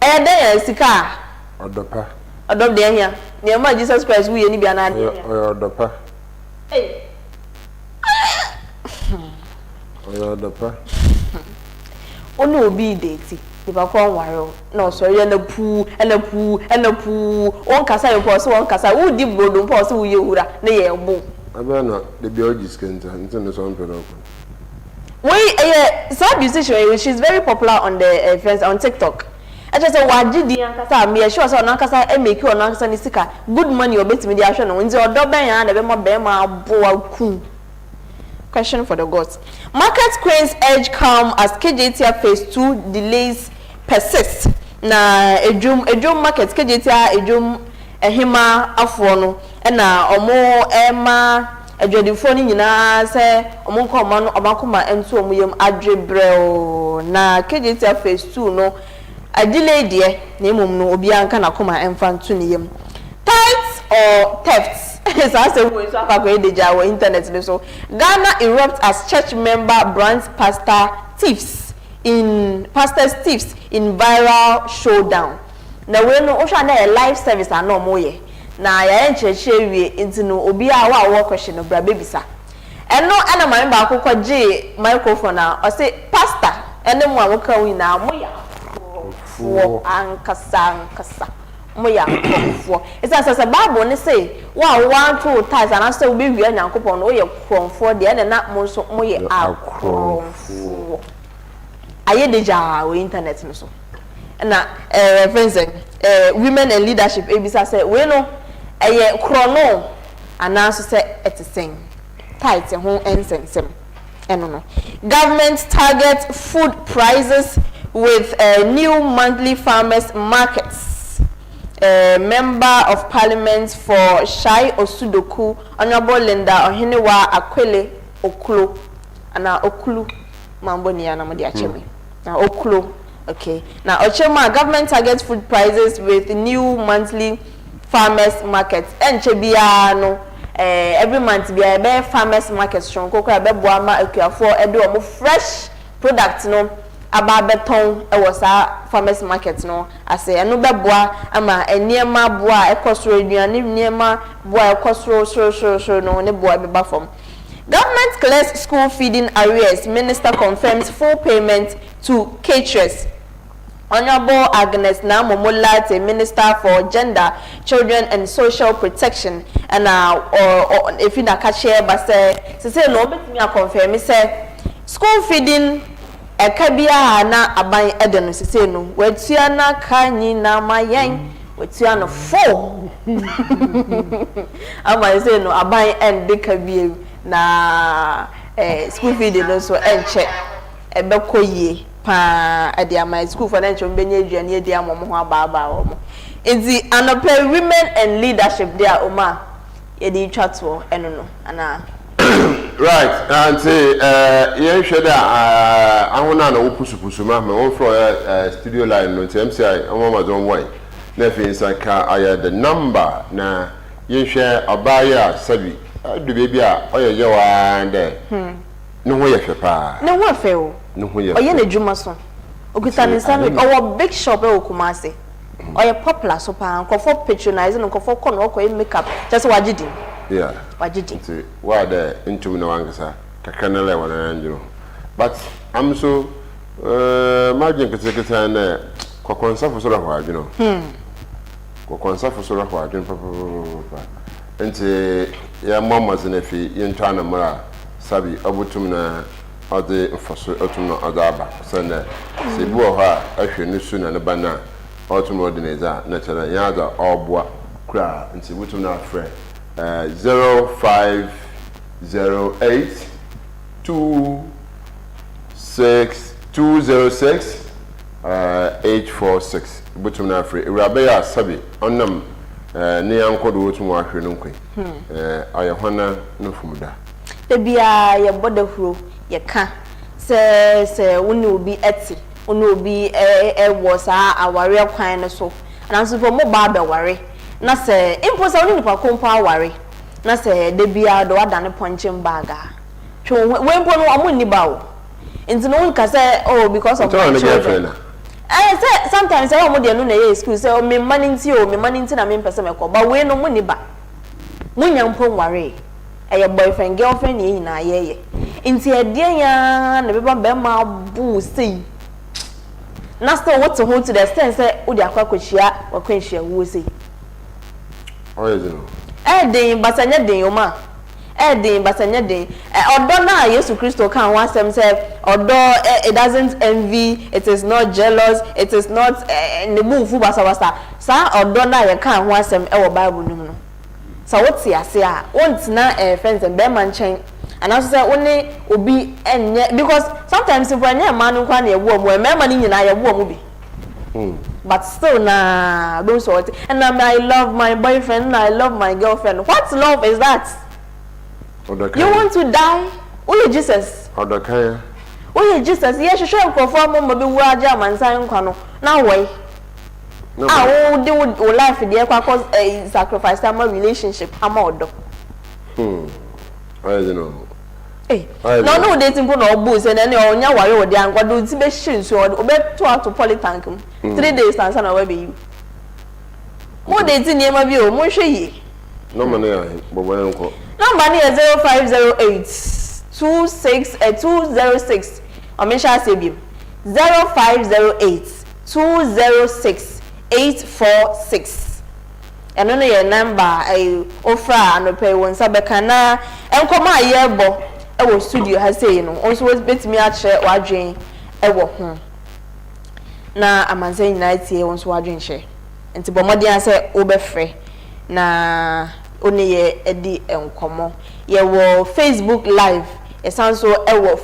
And then sika odopa odop there here. Near my Jesus Christ we any be an odopa. Hey. Odopa. Only obi date. If I call waro no sorry and the poo on kasa yo so on kasa who di bodo po so ye wura na ye bo. Abana the biologist kenta into so on pedal. Some musician she's very popular on the friends on TikTok. I just say waji di ankasa me sure so ankasa e make you ankasa ni sika good money obetimi di ahwe no nti odo ben ya na be mo be ma bo ku. Question for the gods. Market queens edge calm as KJT phase 2 delays persist. Na ejum market KJT ejum ehima afo no na omo ema adwadifo ni nyina se omo nkoma no obakoma entu omo yem adwebreo na KJT phase 2 no a delay there na emom no obi anka na koma emfa ntu ni yem thefts or thefts so I say we so akwa deja our internet so Ghana erupts as church member brands pastors thieves in viral showdown. Na we no ohwa na live service ana omoye na ya encheche wie intino obi a wa question no bra bebisa eno ana man ba akokọ je microphone na o say pastor ene mu awoka wi na moya fo ankasa moya fo isa sasa bible ne say wa 1 2 times ana say obi wi anyankopon no ye kromfo de ene na mo so moye akromfo aye deja we internet no so na friends women and leadership ebisa say we no eye krono ananso say etiseng tight ho ensensem eno no government targets food prices with new monthly farmers markets. Member of Parliament for Shai Osudoku Honorable Linda Ohinewa Akwele Oklo ana Okulu mambo ni ana mo di acheme na Oklo. Okay. Now, Ochema, government targets food prices with new monthly farmers markets. And Chebiano, every month, be farmers markets. Strong cocoa, be boama, Aquah-Amoah, edo fresh products. No, about beton. Was a farmers markets. No, I say, I know be boa, ama, a near ma boa, a cost radio, near ma boa, a cost road, so, no, ne boa be bafom. Government clears school feeding arrears. Minister confirms full payment to caterers. Honorable Agnes Namomolate, Minister for Gender, Children and Social Protection, and or if you na catch but say no, but me a confirm say school feeding a kabia na aban eden say no. Wetuana kanyi na mayen, wetuana 4. Ama say no aban end de kabia na school feeding no so enche ebekoye. Pa at my school for them to be near dear Momo Baba. It's the Anope women and leadership there, Oma. Yedi chatwo, eno ana. Right, and say, yeah, shada. I want to know pusu ma. My own floor studio line no TMCI. I'm on my own way. Nothing is like I had the number na. You share a buyer, sabi. The baby oh yeah, and there. No way, papa. No way, fail. No way. Oh, you're a Jumason. Okutani Sandwich, or big shop, Kumasi. Or a popular sopa, and for patronizing and for corner makeup. Just what you did. Yeah. What you did. Why the into no answer? Kakanale one angel. But I'm so, margin can take it and Coconsa for sort of hard, you know. Coconsa for sort of hard, and say, your mamma's in a fee in China Mara. Sabi abutumna ode mfaso otumna Araba sene sebu ha ahwe ne su na ne bana otumna ordineza na chere yaza obua kra nti butumna afre 0508 206 846 butumna afre irabe ya sabi onam ne yankodo otumwa ahwe no nkwe ayehona no fumuda Bia ya bodahuro ye ka se woni obi eti woni obi wo sa aware kwan ne so ananso for mo ba be ware na se imposa woni nipa kompa aware na se de bia do adane ponchim baga twa we mpo no amuni ba wo enti no nka se oh because of my children say sometimes say mo de no na ye school say me mani nti na me pese me ko ba we no mo ni ba munya mpo ware a boyfriend girlfriend ye na ye inti edie ya na beba be ma bu sei na still what to hold to the extent say odi akwakochia wakwanhia wo sei oyezo den basanya den yoma den basanya den odo na Yesu Kristo kan wa sem say odo it doesn't envy, it is not jealous, it is not ne bufu basa sa odo na ye kan wa sem e wo Bible num no. So what's ya say won't na friends and be man chen and also say only obi enye because sometimes if when man kwa na ewo mo member ni nyina ye wo mo bi but still na don't sort and I love my boyfriend and I love my girlfriend. What love is that? You want to die? Oh Jesus. Odakaya. Oh Jesus. Yes, sure conform mo be wo aja mansan kwa no na way. No, they would life there cause a sacrifice time relationship. I'm odo. I don't know. Hey, no, dating for no booze and then you nya worry or the what do be shin so obe to out to polytank 3 days and sana we be you. Mo dating near my view, mo hwe no money but when ko. Number near 0508 206 or me shall say bi 0508 206 846 and only your number offer and pay one sabekana and come my yearbo I studio has say no also was bit me at share wadwin e wo ho na amanze night here once wadwin share enti bomodi say obefre na oni ye edi enkomo ye wo Facebook live e sanso e wo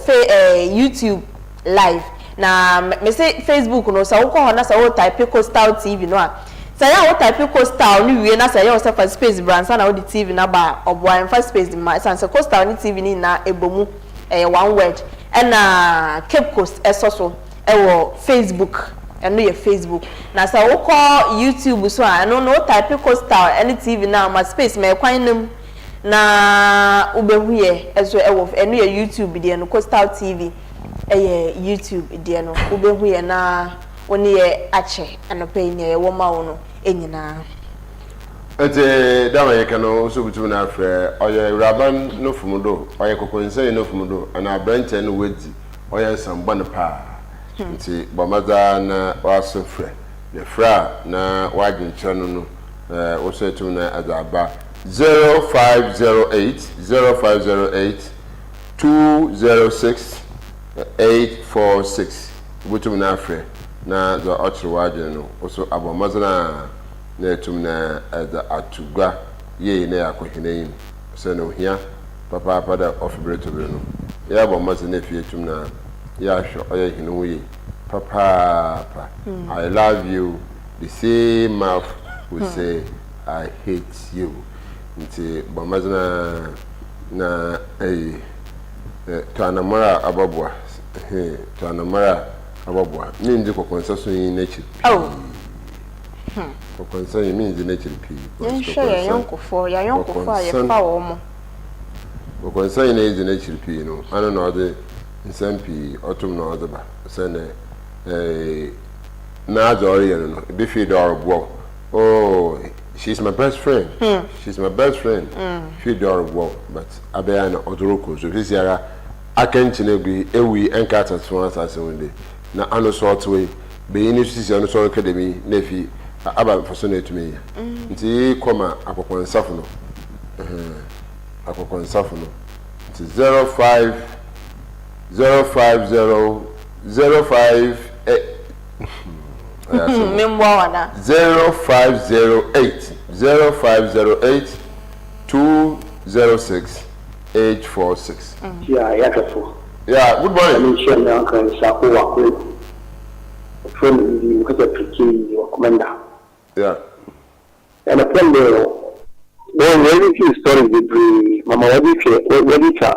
YouTube live na me say Facebook no sa wo ko na sa wo type Coastal TV no a sa ya wo type Coastal ni wie na sa ya wo sa first space brand sa na wo di TV na ba oboa first space ma sa Coastal ni TV ni na ebomu one word and na Cape Coast so e wo Facebook and no your Facebook na sa wo ko YouTube so a no type Coastal any TV na ma space me kwan nem na ubehu ye eso e wo no your YouTube de no Coastal TV YouTube dear no ubehu ye na oni ye ache anope ni ye wo ma wo no enyina ete dama ye kano so butu na afre oye raban no fumudo oye kokonse no fumudo ana branch no wedi oye nsamba no pa nti bamaza na waso frɛ the fra na wagin chano no also etum na azaba 0508 206 846 butum na frɛ na the other wagin no also abamaza na etum na aza atugwa ye na yakohene yin so no hia papa pada ofibreto be no ya bamaza na fie etum na ya hwo oye hene wo ye papa I love you the same mouth will say I hate you nti bamaza na to anamara ababwa to anamara ababwa ni ndi kokonsa so yin na chi kokonsa yin mi ndi na chi pi nsho ya yonkofo ya fa wo mo kokonsa yin ndi na chi pi no ana na ode nsampi otum na ode ba sene na azori no be feed or bo oh she's my best friend she's my best friend feed or bo but abeya na odoroko so this yara akenchi na bi ewi enkata so asase wonde na ano sort way be ni sisi ano sort academy na fi aba faso na etumi ya nti koma akokonsafo no akokonsafo no nti 05 050 05 0508 206 846 yeah yakafo yeah good morning I'm sure now can sako wako from the mkata piki wa komanda yeah and upon the one very few stories with mama wadika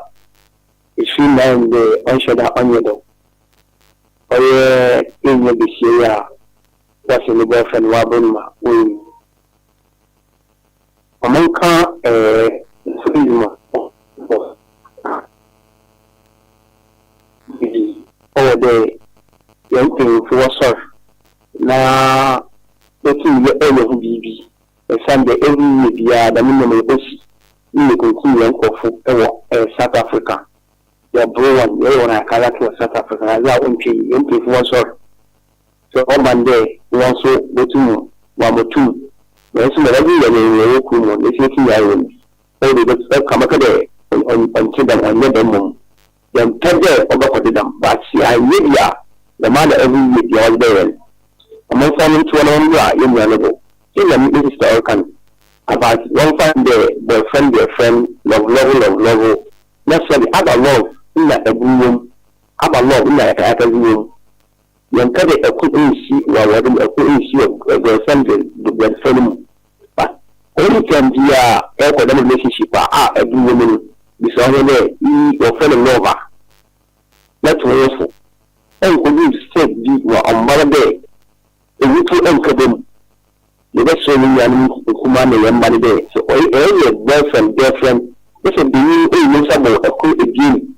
is she now the onshada onyedo oye inye bishia what's in the boyfriend wabunma we amanka sima oh the young thing for sir na looking the all of BB a Sunday every year the minimum bossy in the continent of South Africa. The bro one I call South Africa. I got one for sir. So on Monday, we also go to 1 or 2. There's some every year in Nkrumah. They say to you, oh, they get come back there until them and let them. Them tell them about them, but see, I media the mother every week the all day. Among family to one in the level. See them Mr. Orkan about one find their boyfriend, love. Let's say other love in that every room, other love in that every room. Young Caddy, I couldn't see while I couldn't see a girlfriend, the film. But only can be a academic relationship, every woman, besides your fellow lover. That's wonderful. And could you say, on Mother Day, a little uncle, the best showing Nkrumah and Money Day. So, a girlfriend, this is the new summer, a cool again.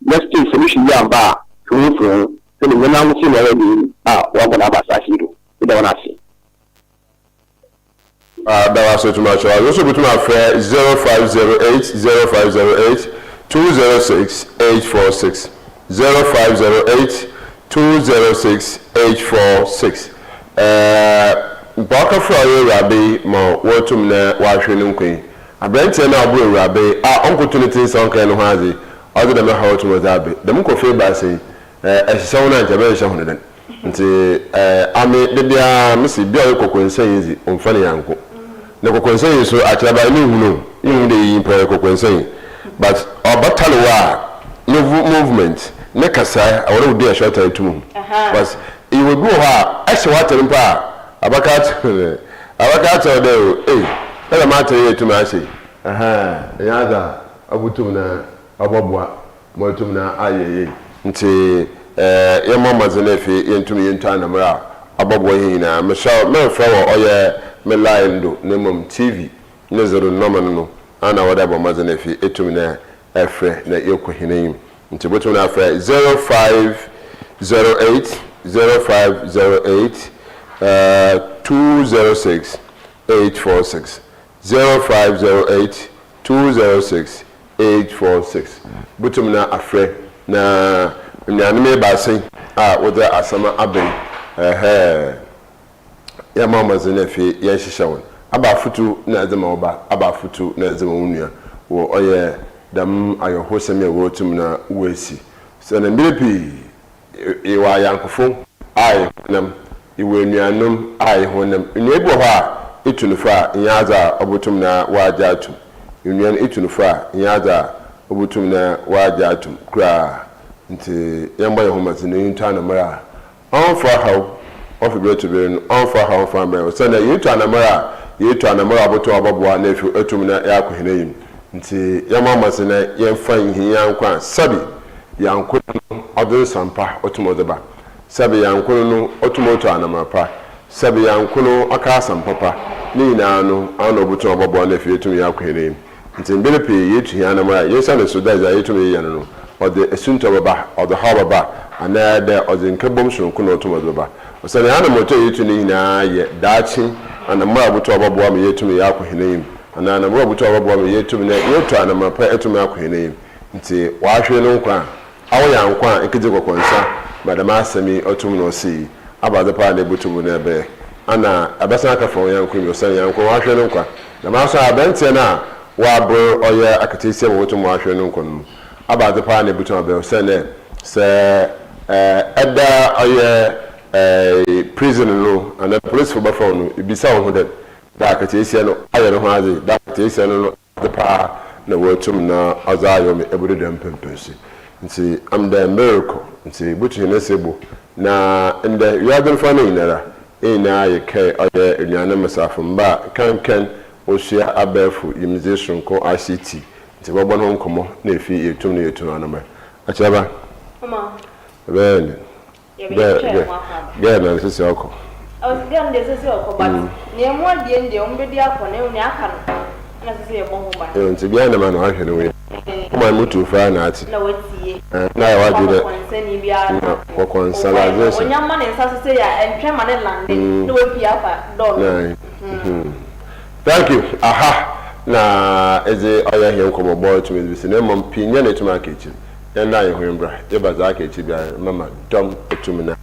Let's take solution bar, to so the one I'm seeing already, one about Sahido. We don't want to see. That was too much. I also put my friend 0508 206 846 0508 206 846. Baka Friday Rabbi, mo watum na wahwenu nkwen. Abrante na abu Rabbi, opportunity son kan no hazi. Other than how to Rabbi. Dem ko fe ba say ehyehyɛ na njabe ehyehyɛ ho den. Nti ame de bia misi bia kokwensan yizi omfa ne yanko. Na kokwensan yi so akyeraba ni hunu. Yi de yi mpa kokwensan. But obatale wa no movement ne kasa awore odi ehyehyɛ tan tum. But e we go ha ehyehyɛ watere mpa abakat de ela mata ye tum ase. Yaza abutum na abobwa motum na ayeye. Nti ye mama zenefi yentum yentu na mra abobwa hina me sha me fra wo oye me line do ne mom TV ne zero normal no ana wada bo mazenefi etum na efre na yeko hinim. Nti botum na afre 0508 206 846 0508 206 846 butum na afre na nnuane ba sen a wo da asama aben ya mama zene fi ya hihye won aba futu na azema oba aba futu na azema wonua wo oye dam ayohosem ya wotum na wesi so na mbirepi iwa yankofo ai nam iwe nuanom ai honam nyebu ho a etunufa nyaza obutum na waja atum nuan etunufa nyaza obutum na waja atum kra nti yamba yehomase no yinta na mara onfa haw ofibere to be no onfa haw fa mara so na yinta na mara yetu anamara aboto ababoa na efi etum na yakohenayim nti yamamase na yemfa nhia nkwa sabi yanko odun sampa otumodeba sabi yanko no otumoto anamapa sabi yanko no aka sampapa ni na no ana obuto ababoa na efi etum yakohenayim nti mbelepe yetu hia anamara yesa na sodaza yetum yeyano no ode esunto baba ode hawaba ana de ode nkebom sonko no otumodeba osane ana moto yetu ni na ye dachi ana mwa buto ababoa me yetum yakohenayim ana mwa buto ababoa me yetum na yetu ana mapa etum yakohenayim nti wahwe no nkwa awo ya nkwa ekeje kokonsa madama asemi otum no si abade pa na butu na be ana abasa aka fo yankwa mi osane yankwa wahwe no nkwa na maso abente na wa bro oya akatisi mo otum wahwe no nkwa no abade pa na butu be osane se ada oya prison no and the police for phone ibisa ho de da ka tie no ayere ho ade da ka tie no the pa na wotum na azayo me ebudu dem pempensi nti am the miracle nti butu ne sebo na inde yadun fa no inara ina ye kai oye enuane masafo mba kan osia abefu imization ko ICT nti bobo no nkomo na efi yetum na yetum anama achaba mama ben yeah, no, this is your call. I was going to say, but near more the end, the only day for no Nakan, and I say a bomb. To be a man, I can wait. My mutu for not. No, it's now I do that. Walk on salad. When young man is to say, and permanent landing, no piapa, thank you. Aha. Na eze oya here come boy to me this name on pinya to my kitchen. And I remember, the Bazaki Tibia, Mamma, Dom, Etumina.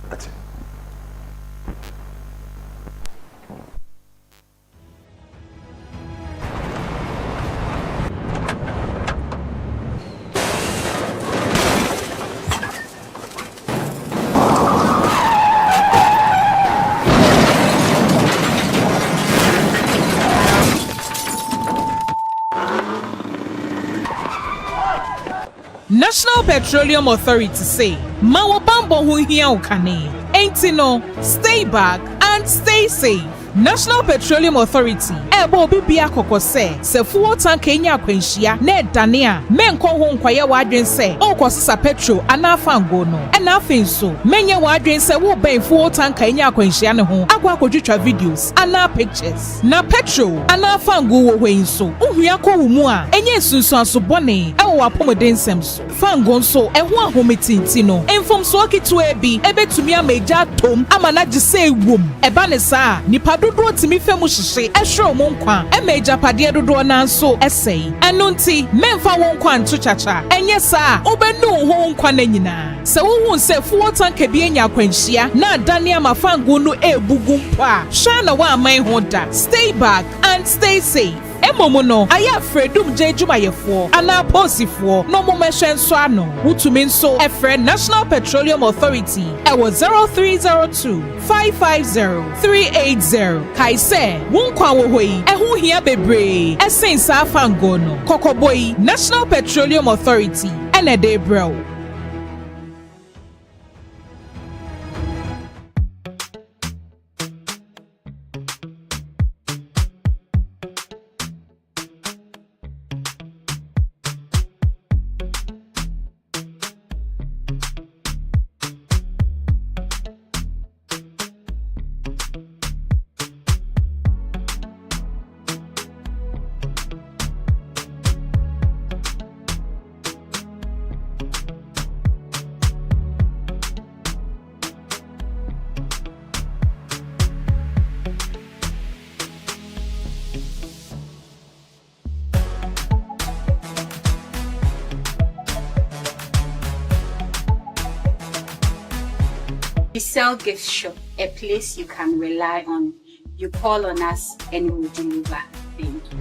National Petroleum Authority say, Mawo Bambo hu hia ukane. Ain't no, stay back and stay safe. National Petroleum Authority ebo bibia kokose se fuel tank enya akwanhia na edane menko ho nkwaye wadwen se okosisa petrol anafa ngo no na afenso menye wadwen se wo ben fuel tank enya akwanhia ne ho akwa kodwetwa videos ana pictures na petrol anafa ngo wo hwenso ohua ko wo mu a enye sunsun aso bone ewo apomeden semso fango nso eho ahometinti no enfomso akitu ebi ebetumi ameja tom amana gise ewom eba ne saa nipa dodo timi femu hihye ehwe mo nkwa emeja pade dodo na nso esei eno nti memfa won kwa nto chacha enye saa obenu ho nkwa na nyina se wo se fuel tank bi enya akwanhia na adane amafango no ebugu mpo a hwa na wa aman ho da. Stay back and stay safe. Emomo no aya fredum jejuma yefo ana posifo no momehwe nso ano wutumi nso efre National Petroleum Authority ewo 0302 550 380 kaise wonkwa wo hoi ehu hia bebre esensa afango no kokoboi National Petroleum Authority ene de bro. sell gift shop, a place you can rely on. You call on us and we will deliver. Thank you.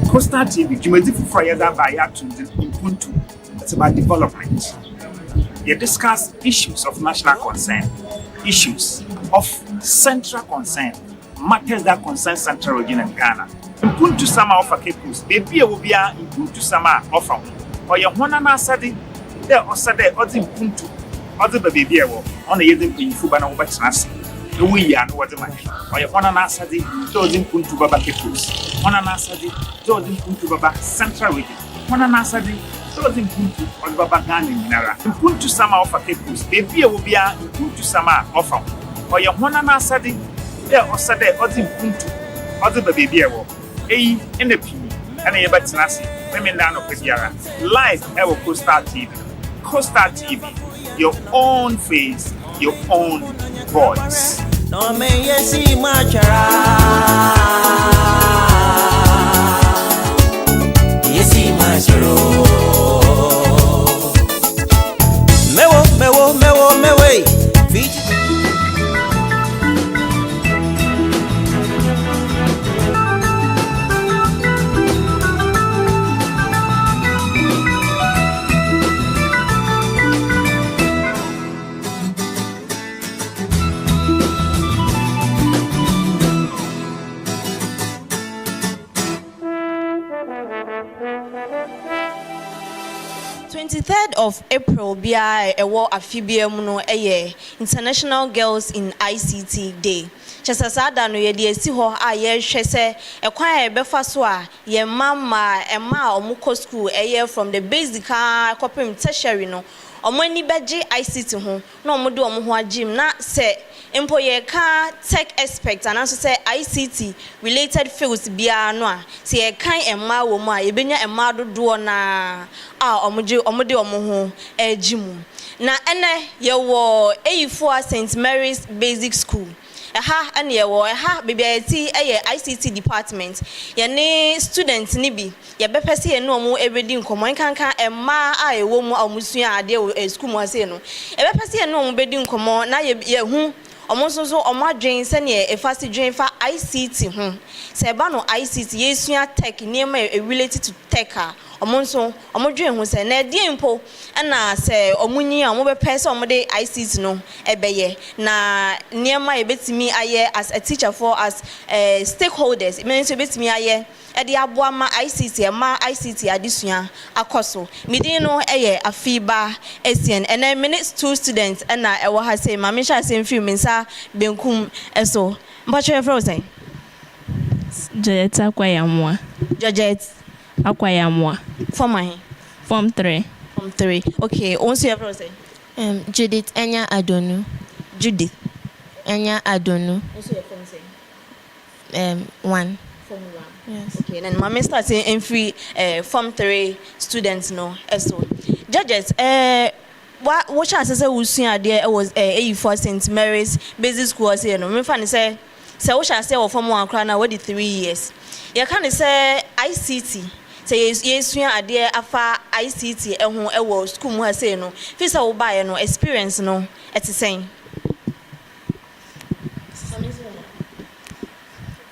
Coastal TV, Jimmy for by Ubuntu. It's about development. They discuss issues of national concern, issues of central concern, matters that concern Central Region and Ghana. Ubuntu Sama offer capos, baby will be a Ubuntu Sama offer. Or your one and Asadi, there or Sade or the Ubuntu, or the baby on the Eyifua and over we are no other man. Or your one and Asadi, Dozin Puntu Baba capos, one and Asadi, Dozin Puntu Baba Central Region, one and Asadi. Dozin Puntu or Baba Ghana in Nara. Ubuntu Sama offer capos, baby will be a Ubuntu Sama offer. Or your one and Asadi, there or Sade or the Ubuntu, or the baby in the P and a batinasi, women down of Pediara. Live Ever Coastal TV. Coastal TV, your own face, your own voice. No me yesi machara, yesi macharo. Mewo, Fiji. of April, BI AFIBA muno International Girls in ICT Day. Chasasada no ye de esi ho a ye hwese ekwan e befa so a ye mama ema omuko school from the basic kopim tertiary no omani beje ICT ho na omode omho agim na se empo ye ka tech aspect and also say ICT related fields bia no a se ye kan ema wo mu a ye benya ema dodo na a omode omho agimu na ene ye wo Eyifua St. Mary's Basic School. And ye wo BBIT ICT department. Ye ne students ni bi. Ye bepese ye no mu everyday nkomo nkankan emma a ewo mu amusua ade school mu ase no. E bepese ye no mu bedi nkomo na ye hu omonso omadwen se ne e fast dwen fa ICT hu. Se ba no ICT ye sua tech niema related to tech a omonso omodwen hu se na die mpo na se omunyi a omobepese omode ICT no ebeye na niema ebetimi aye as a teacher for as stakeholders it means ebetimi aye edi aboa ma ICT adisua akoso midin no AFIBA ESSIEN and minutes 2 students na ewo ha say ma me sha say film nsa benkum eso mpacho frozen Georgette Aquah-Amoah. Georgette Aquah-Amoah. Form 3. Okay, also you frozen. Judith Enya Adonu. Judith Enya Adonu. Also your form say 1. Form 1. Yes. Okay, then mama starts in free Form 3 students no. So Georgette what chance say we soon there was Eyifua St. Mary's Basic School say no. Me fan say we shall say Form 1 na what the 3 years. You can say ICT say yes idea afa ICT eho ewo school mu ha say no fi say wo buy no experience no eti sen.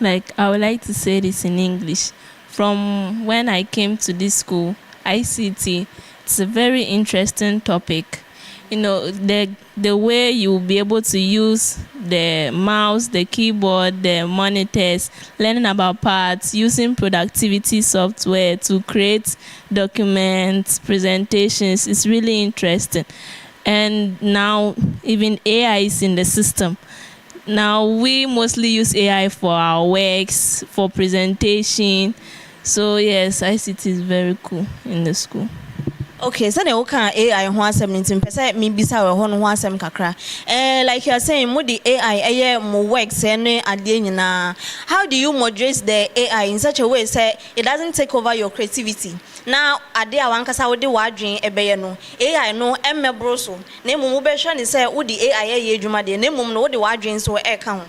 Like, I would like to say this in English. From when I came to this school, ICT, it's a very interesting topic. You know, the way you will be able to use the mouse, the keyboard, the monitors, learning about parts, using productivity software to create documents, presentations, is really interesting. And now even AI is in the system. Now we mostly use AI for our works, for presentation. So yes, ICT is very cool in the school. Okay, so now can AI ho asem ntim pese me bisa we ho no ho asem kakra. Like you are saying, mo the AI mo works ene ade nyina. How do you moderate the AI in such a way say it doesn't take over your creativity? Now ade awankasa wo de wadwen ebeye no AI no emmebro so. Na emum be hwe ne say wo the AI ye adwuma de na emum no wo de wadwen so e ka ho.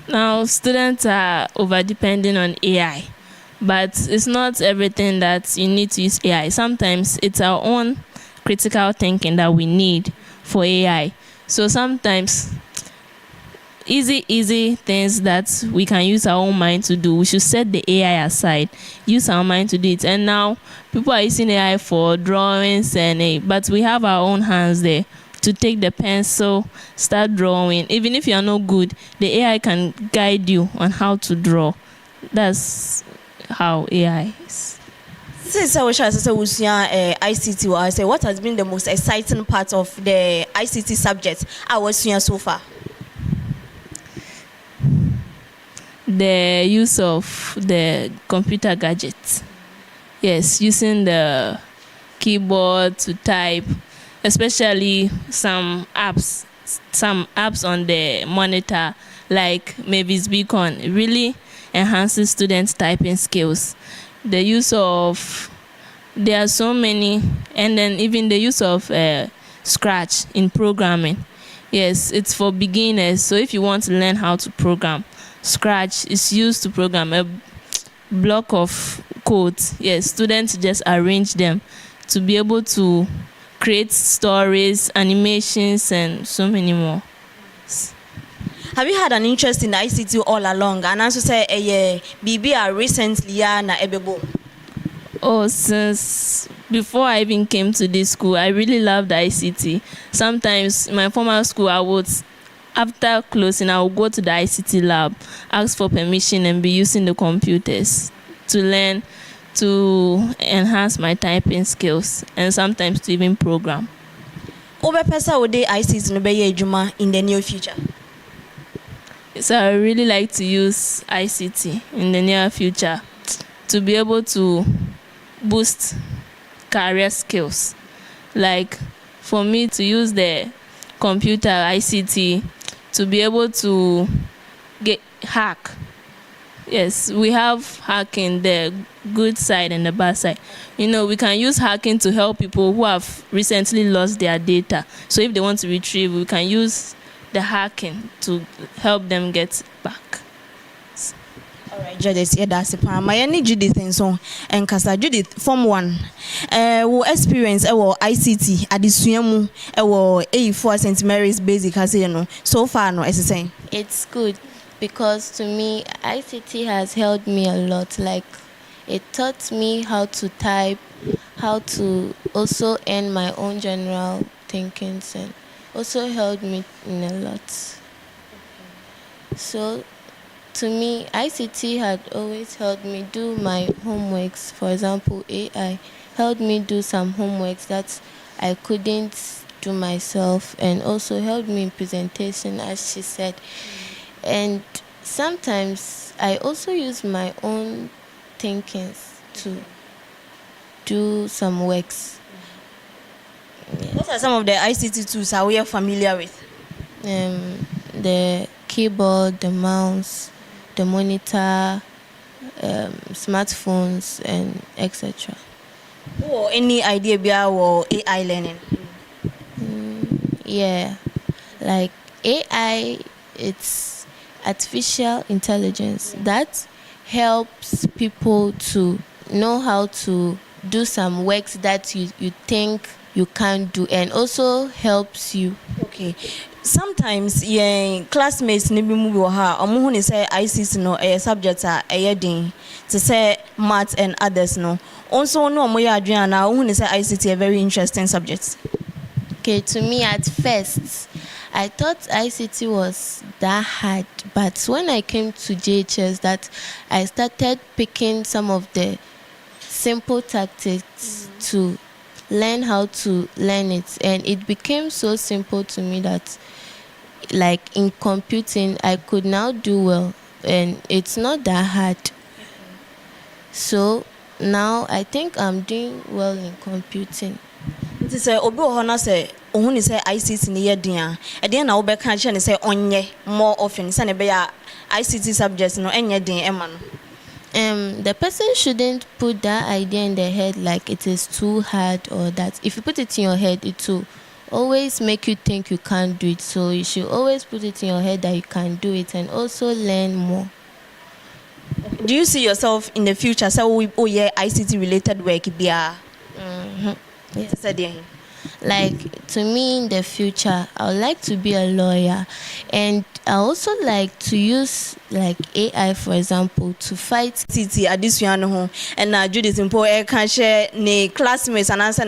Now students are over depending on AI. But it's not everything that you need to use AI. Sometimes it's our own critical thinking that we need for AI. So sometimes easy things that we can use our own mind to do, we should set the AI aside, use our mind to do it. And now people are using AI for drawings but we have our own hands there to take the pencil, start drawing. Even if you are not good, the AI can guide you on how to draw. That's how AI is. Since I was ICT, I say what has been the most exciting part of the ICT subject I was seeing so far? The use of the computer gadgets. Yes, using the keyboard to type, especially some apps on the monitor like Mavis Beacon. It really enhances students' typing skills. The use of, there are so many, and then even the use of Scratch in programming. Yes, it's for beginners. So if you want to learn how to program, Scratch is used to program a block of codes. Yes, students just arrange them to be able to create stories, animations, and so many more. Have you had an interest in ICT all along? And also say BBR recently na ebebo. Oh, since before I even came to this school, I really loved ICT. Sometimes in my former school, after closing, I would go to the ICT lab, ask for permission, and be using the computers to learn, to enhance my typing skills, and sometimes to even program. Obe pesa ode ICT no be ejuma in the near future. So I really like to use ICT in the near future to be able to boost career skills. Like for me to use the computer ICT to be able to hack. Yes, we have hacking, the good side and the bad side. You know, we can use hacking to help people who have recently lost their data. So if they want to retrieve, we can use the hacking to help them get back. All right, Judith, yeah, that's it. My name Judith and so and Kasa Judith Form 1. We experience our ICT at the Suyamu, our Eyifua St. Mary's Basic as you know. So far, no, as I say. It's good because to me, ICT has helped me a lot. Like it taught me how to type, how to also earn my own general thinkings, and also helped me in a lot. So to me, ICT had always helped me do my homeworks. For example, AI helped me do some homeworks that I couldn't do myself, and also helped me in presentation, as she said. And sometimes I also use my own thinkings to do some works. Yes. What are some of the ICT tools are we familiar with? The keyboard, the mouse, the monitor, smartphones, and etc. Or any idea about AI learning? Yeah, like AI, it's artificial intelligence that helps people to know how to do some works that you think you can't do, and also helps you. Okay. Sometimes classmates ni bi mu bi ha omo hu ni say ICT no subject a din to say math and others no. Also no omo ya adwen na hu ni say ICT a very interesting subject. Okay, to me at first I thought ICT was that hard, but when I came to JHS that I started picking some of the simple tactics to learn how to learn it, and it became so simple to me that like in computing I could now do well, and it's not that hard. So now I think I'm doing well in computing. It is obi ohona say ohun ni say ICT ni ye din a den na wo be kan che ni say onye more often say ne be ya ICT subjects no enye din ema no. The person shouldn't put that idea in their head like it is too hard, or that if you put it in your head it will always make you think you can't do it. So you should always put it in your head that you can do it, and also learn more. Do you see yourself in the future so yeah ICT related work bia? Yes. Like to me in the future I would like to be a lawyer, and I also like to use like AI, for example, to fight CT at this one, and Judith Impo can share ne classmates and answer